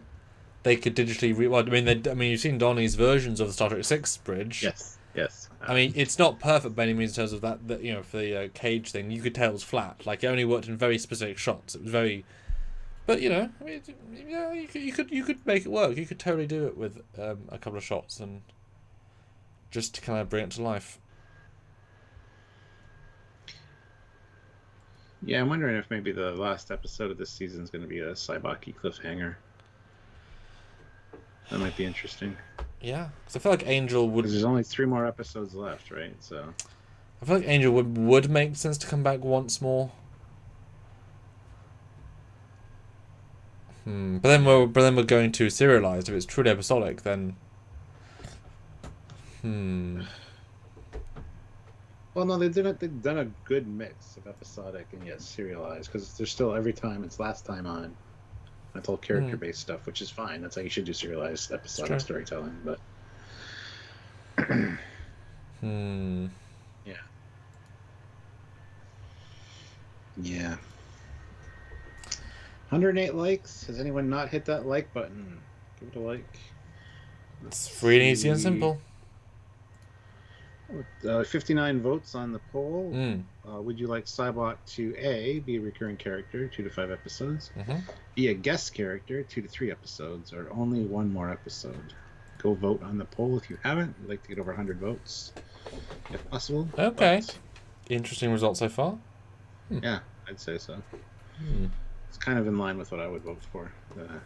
A: they could digitally well, I mean, you've seen Donnie's versions of the Star Trek 6 bridge.
B: Yes.
A: I mean, it's not perfect by any means in terms of that you know, for the cage thing, you could tell it was flat. Like, it only worked in very specific shots. It was very, but you know, I mean, yeah, you could make it work. You could totally do it with a couple of shots and just to kind of bring it to life.
B: Yeah, I'm wondering if maybe the last episode of this season is going to be a Sybok cliffhanger. That might be interesting.
A: Yeah, because I feel like Angel would.
B: Because there's only 3 more episodes left, right? So
A: I feel like Angel would make sense to come back once more. But then we're going to serialized. If it's truly episodic, then.
B: Well, no, they've done a good mix of episodic and yet serialized, because there's still, every time it's last time on. That's all character-based stuff, which is fine. That's how you should do serialized episodic storytelling. But yeah. 108 likes. Has anyone not hit that like button? Give it a like.
A: It's free and easy and simple.
B: 59 votes on the poll. Would you like Sybok to A, be a recurring character, 2 to 5 episodes, be a guest character, 2 to 3 episodes, or only 1 more episode? Go vote on the poll if you haven't. We'd like to get over 100 votes, if possible.
A: Okay. Interesting result so far.
B: Yeah, I'd say so. It's kind of in line with what I would vote for, the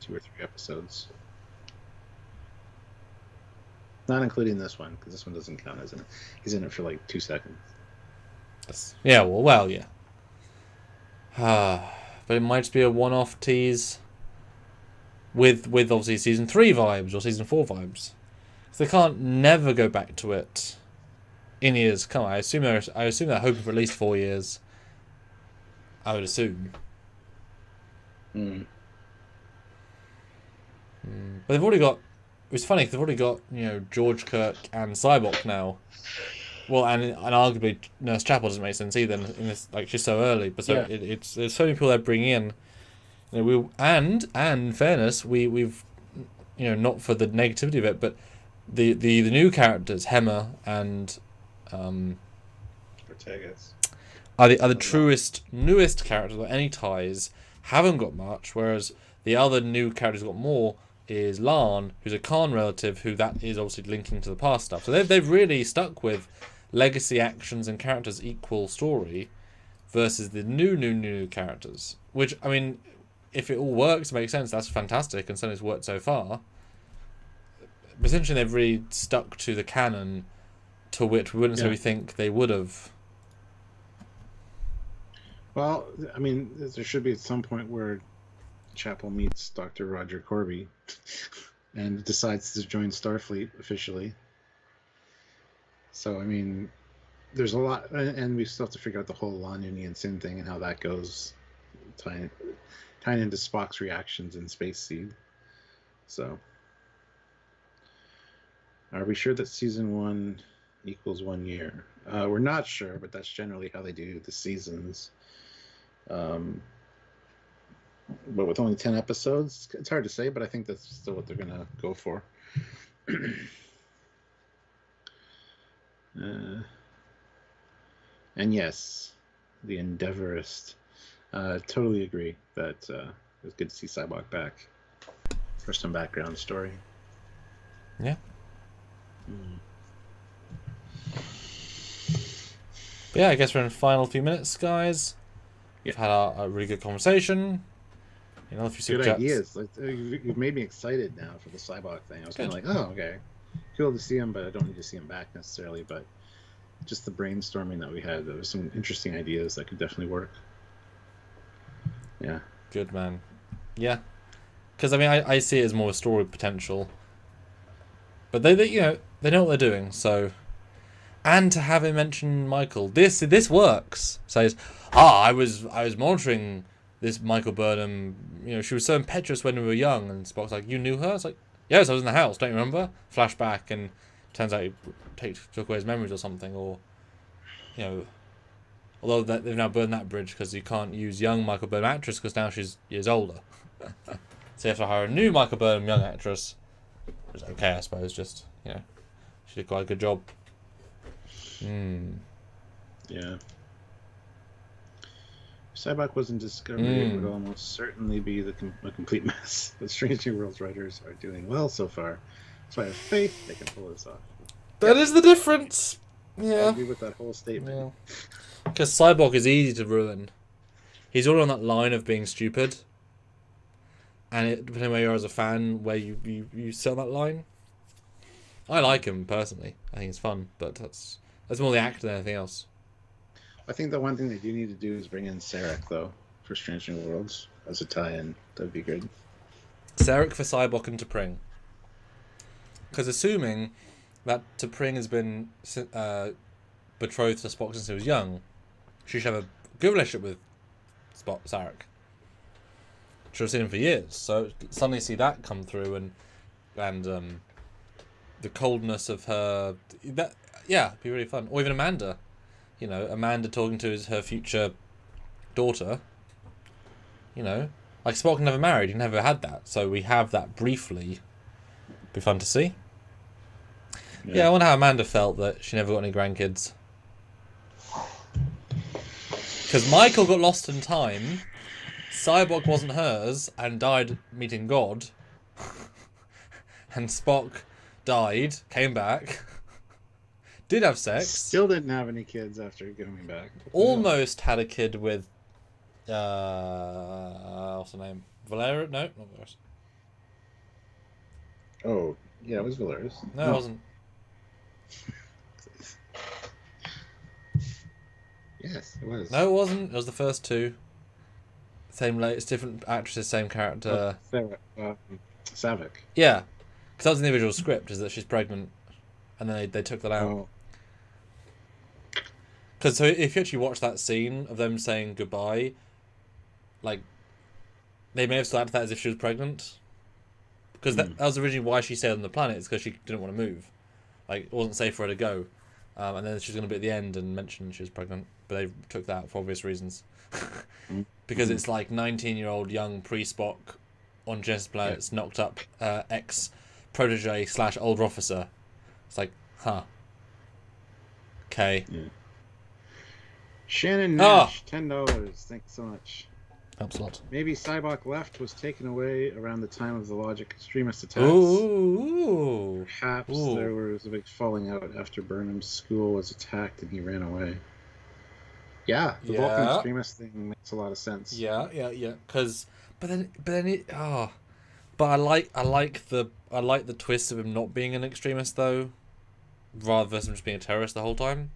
B: 2 or 3 episodes. Not including this one, because this one doesn't count, isn't it? He's in it for like 2 seconds.
A: Yeah, well, yeah. But it might just be a one-off tease with obviously season 3 vibes or season 4 vibes. So they can't never go back to it in years. Come on, I assume they're hoping for at least 4 years. I would assume. But they've already got. It's funny because they've already got, you know, George Kirk and Sybok now. Well, and arguably Nurse Chapel doesn't make sense either. In this, like, she's so early, but so it's there's so many people they're bringing in. You know, and in fairness, we've, you know, not for the negativity of it, but the new characters, Hemmer and
B: Ortegas,
A: are the truest, newest characters with any ties. Haven't got much, whereas the other new characters got more. Is Lan, who's a Khan relative, who that is obviously linking to the past stuff. So they've really stuck with legacy actions and characters equal story versus the new characters. Which, I mean, if it all works, makes sense, that's fantastic, and certainly it's worked so far. But essentially they've really stuck to the canon to which we wouldn't necessarily think they would have.
B: Well, I mean, there should be at some point where Chapel meets Dr. Roger Corby and decides to join Starfleet officially. So, I mean, there's a lot, and we still have to figure out the whole Lan and Sin thing and how that goes, tying into Spock's reactions in Space Seed. So, are we sure that season 1 equals 1 year? We're not sure, but that's generally how they do the seasons. But with only 10 episodes, it's hard to say, but I think that's still what they're going to go for. And yes, the Endeavorist. Totally agree that it was good to see Sybok back for some background story.
A: Yeah. But yeah, I guess we're in the final few minutes, guys. We've had a really good conversation. You know, if you
B: good ideas. Like, you've made me excited now for the Sybok thing. I was kind of like, oh, okay, cool to see him, but I don't need to see him back necessarily. But just the brainstorming that we had, there was some interesting ideas that could definitely work. Yeah.
A: Good, man. Yeah. Because, I mean, I see it as more a story potential. But they you know, they know what they're doing, so... And to have him mention Michael, this works. Says, I was monitoring this Michael Burnham, you know, she was so impetuous when we were young, and Spock's like, you knew her? It's like, yes, I was in the house, don't you remember? Flashback, and turns out he took away his memories or something, or, you know, although they've now burned that bridge because you can't use young Michael Burnham actress because now she's years older. So you have to hire a new Michael Burnham young actress. Which is okay, I suppose. Just she did quite a good job.
B: Yeah. Sybok was in Discovery. It would almost certainly be a complete mess. But Strange New Worlds writers are doing well so far, so I have faith they can pull this off.
A: That is the difference. Yeah.
B: I agree with that whole statement.
A: Because Sybok is easy to ruin. He's already on that line of being stupid. And depending where you are as a fan, where you sit on that line. I like him personally. I think he's fun, but that's more the actor than anything else.
B: I think the one thing they do need to do is bring in Sarek, though, for Strange New Worlds as a tie-in. That'd be good.
A: Sarek for Sybok and T'Pring. Because assuming that T'Pring has been betrothed to Spock since he was young, she should have a good relationship with Sarek. Should have seen him for years. So suddenly see that come through and the coldness of her. It'd be really fun. Or even Amanda. Amanda talking to her future daughter. Like Spock never married. He never had that. So we have that briefly. Be fun to see. Yeah, I wonder how Amanda felt that she never got any grandkids. Because Michael got lost in time, Sybok wasn't hers and died meeting God, and Spock died, came back, did have sex.
B: Still didn't have any kids after coming back.
A: Almost had a kid with, what's her name? Valeria? No, not Valeria.
B: Oh, yeah, it was Valerius.
A: No, it wasn't.
B: Yes, it was.
A: No, it wasn't. It was the first two. Same, it's different actresses, same character.
B: Sybok.
A: Yeah, because that was in the original script, is that she's pregnant, and then they took that out.
B: Oh.
A: Because so if you actually watch that scene of them saying goodbye, like, they may have still acted that as if she was pregnant. Because that was originally why she stayed on the planet, is because she didn't want to move. Like, it wasn't safe for her to go. And then she was going to be at the end and mention she was pregnant. But they took that out for obvious reasons. Because it's like 19-year-old young pre-Spock on Genesis planets knocked up ex-protege / older officer. It's like, huh. Okay. Yeah.
B: Shannon Nash, $10. Thanks so much.
A: Helps a lot.
B: Maybe Sybok left was taken away around the time of the Logic extremist attacks.
A: Ooh.
B: Perhaps there was a big falling out after Burnham's school was attacked and he ran away. Yeah, the Vulcan extremist thing makes a lot of sense.
A: Yeah. But I like the twist of him not being an extremist though, rather than just being a terrorist the whole time.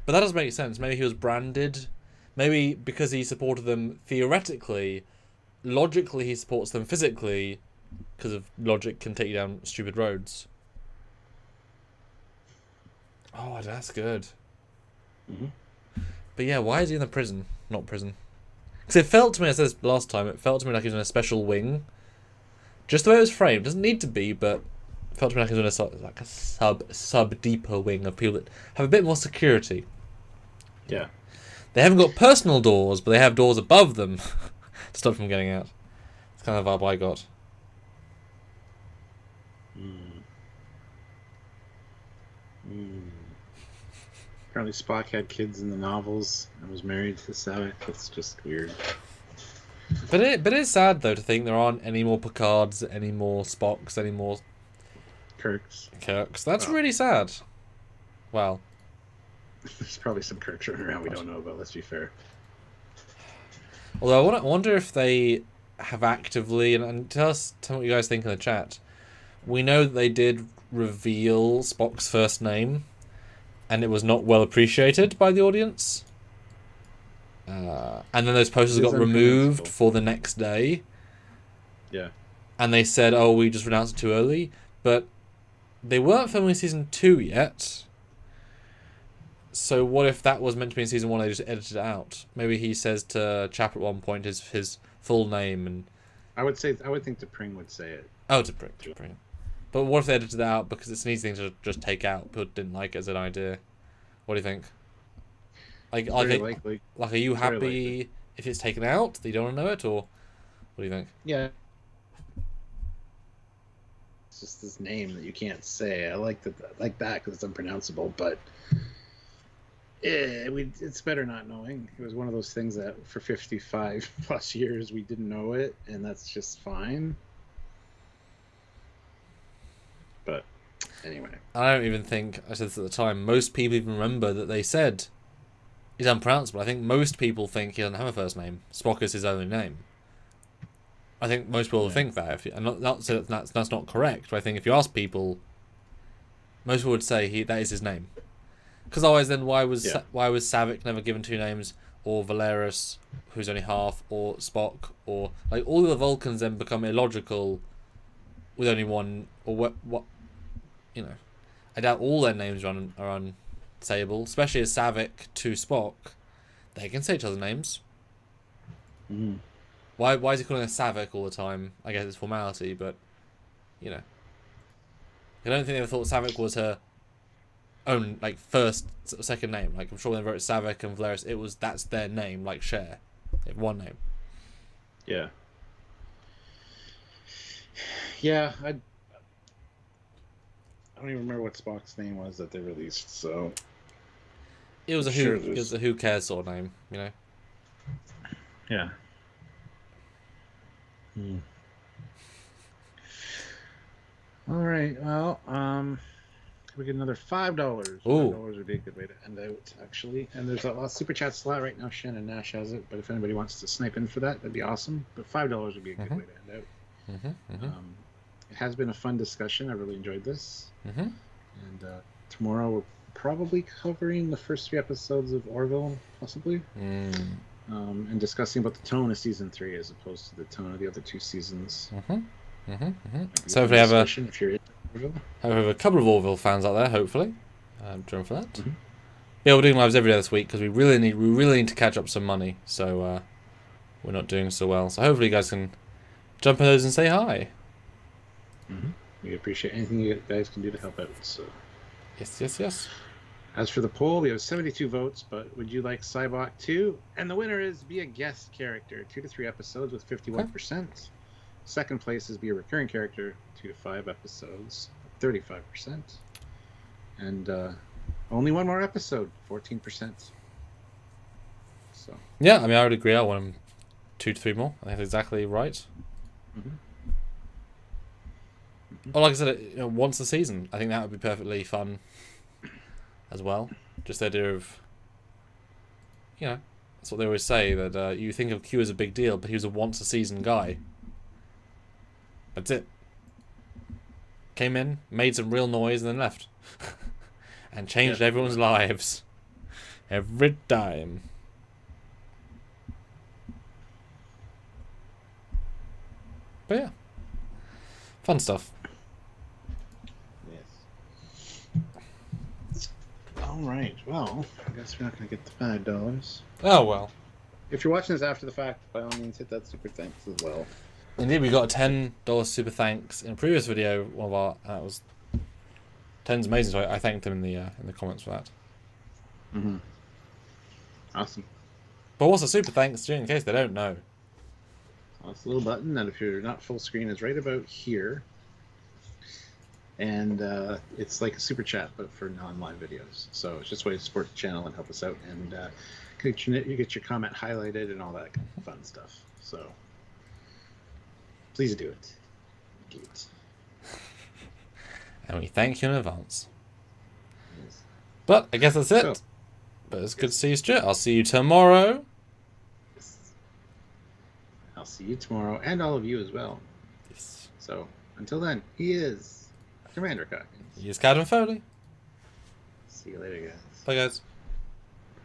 A: But that does make sense. Maybe he was branded. Maybe because he supported them theoretically, logically he supports them physically, because of logic can take you down stupid roads. Oh, that's good. But yeah, why is he in the prison? Not prison. Because it felt to me, I said this last time, it felt to me like he was in a special wing. Just the way it was framed. Doesn't need to be, but it felt to me like he was in a sub-deeper wing of people that have a bit more security.
B: Yeah.
A: They haven't got personal doors, but they have doors above them to stop them getting out. It's kind of the vibe I got.
B: Apparently Spock had kids in the novels and was married to Sybok. That's just weird.
A: But it's sad, though, to think there aren't any more Picards, any more Spocks, any more
B: Kirks.
A: That's really sad. Well.
B: There's probably some Kirks running around we don't know about, let's be fair.
A: Although I wonder if they have actively, and tell what you guys think in the chat. We know that they did reveal Spock's first name, and it was not well appreciated by the audience. And then those posters got removed for the next day.
B: Yeah.
A: And they said, oh, we just announced it too early. But they weren't filming season 2 yet. So what if that was meant to be in season 1, they just edited it out? Maybe he says to Chapel at one point his full name, and
B: I would think T'Pring would say it.
A: Oh, T'Pring. But what if they edited it out because it's an easy thing to just take out? People didn't like it as an idea. What do you think? Like, are you happy if it's taken out? That you don't want to know it, or what do you think?
B: Yeah, just this name that you can't say. I like that because it's unpronounceable, but it's better not knowing. It was one of those things that for 55 plus years we didn't know it, and that's just fine. But anyway,
A: I don't even think, I said this at the time, most people even remember that they said he's unpronounceable. I think most people think he doesn't have a first name. Spock is his only name. I think most people think that. And not so that's not correct, but I think if you ask people, most people would say that is his name. Because otherwise, then why was Sybok never given two names, or Valeris, who's only half, or Spock, or like all the Vulcans then become illogical with only one, or what you know. I doubt all their names are unsayable, especially as Sybok to Spock. They can say each other's names.
B: Mm.
A: Why is he calling her Sybok all the time? I guess it's formality, but you know. I don't think they ever thought Sybok was her own first second name. Like I'm sure when they wrote Sybok and Valeris, that's their name, like Cher. They have one name.
B: Yeah. Yeah, I don't even remember what Spock's name was that they released. So
A: it was a who cares sort of name, you know.
B: Yeah. All right. Well, we get another $5. $5 would be a good way to end out, actually. And there's a lot of super chat slot right now. Shannon Nash has it, but if anybody wants to snipe in for that, that'd be awesome. But $5 would be a good way to end out. It has been a fun discussion. I really enjoyed this. And tomorrow we're probably covering the first 3 episodes of Orville, possibly. And discussing about the tone of season 3 as opposed to the tone of the other 2 seasons.
A: So if we have a couple of Orville fans out there, hopefully, join for that. Yeah, we're doing lives every day this week because we really need to catch up some money. So we're not doing so well. So hopefully you guys can jump in those and say hi.
B: We appreciate anything you guys can do to help out. So
A: yes.
B: As for the poll, we have 72 votes, but would you like Sybok too? And the winner is be a guest character, 2 to 3 episodes with 51%. Second place is be a recurring character, 2 to 5 episodes, 35%. And only one more episode, 14%. So
A: yeah, I mean, I would agree. I want him 2 to 3 more. I think that's exactly right. Or like I said, once a season, I think that would be perfectly fun as well. Just the idea of, that's what they always say, that you think of Q as a big deal, but he was a once a season guy. That's it. Came in, made some real noise, and then left. And changed everyone's lives. Every time. But yeah. Fun stuff.
B: Alright, well, I guess we're not going to get the $5.
A: Oh, well.
B: If you're watching this after the fact, by all means, hit that super thanks as well.
A: Indeed, we got a $10 super thanks in a previous video. One of our, that was 10's amazing, so I thanked him in the comments for that.
B: Awesome.
A: But what's a super thanks to, in case they don't know?
B: Well, it's a little button that if you're not full screen is right about here. And it's like a super chat, but for non-live videos. So it's just a way to support the channel and help us out. And you get your comment highlighted and all that kind of fun stuff. So please do it.
A: And we thank you in advance. Yes. But I guess that's it. So, but it's good to see you, Stuart. I'll see you tomorrow.
B: Yes. I'll see you tomorrow, and all of you as well.
A: Yes.
B: So until then, he is Commander Cock.
A: He is Captain Foley.
B: See you later, guys.
A: Bye, guys.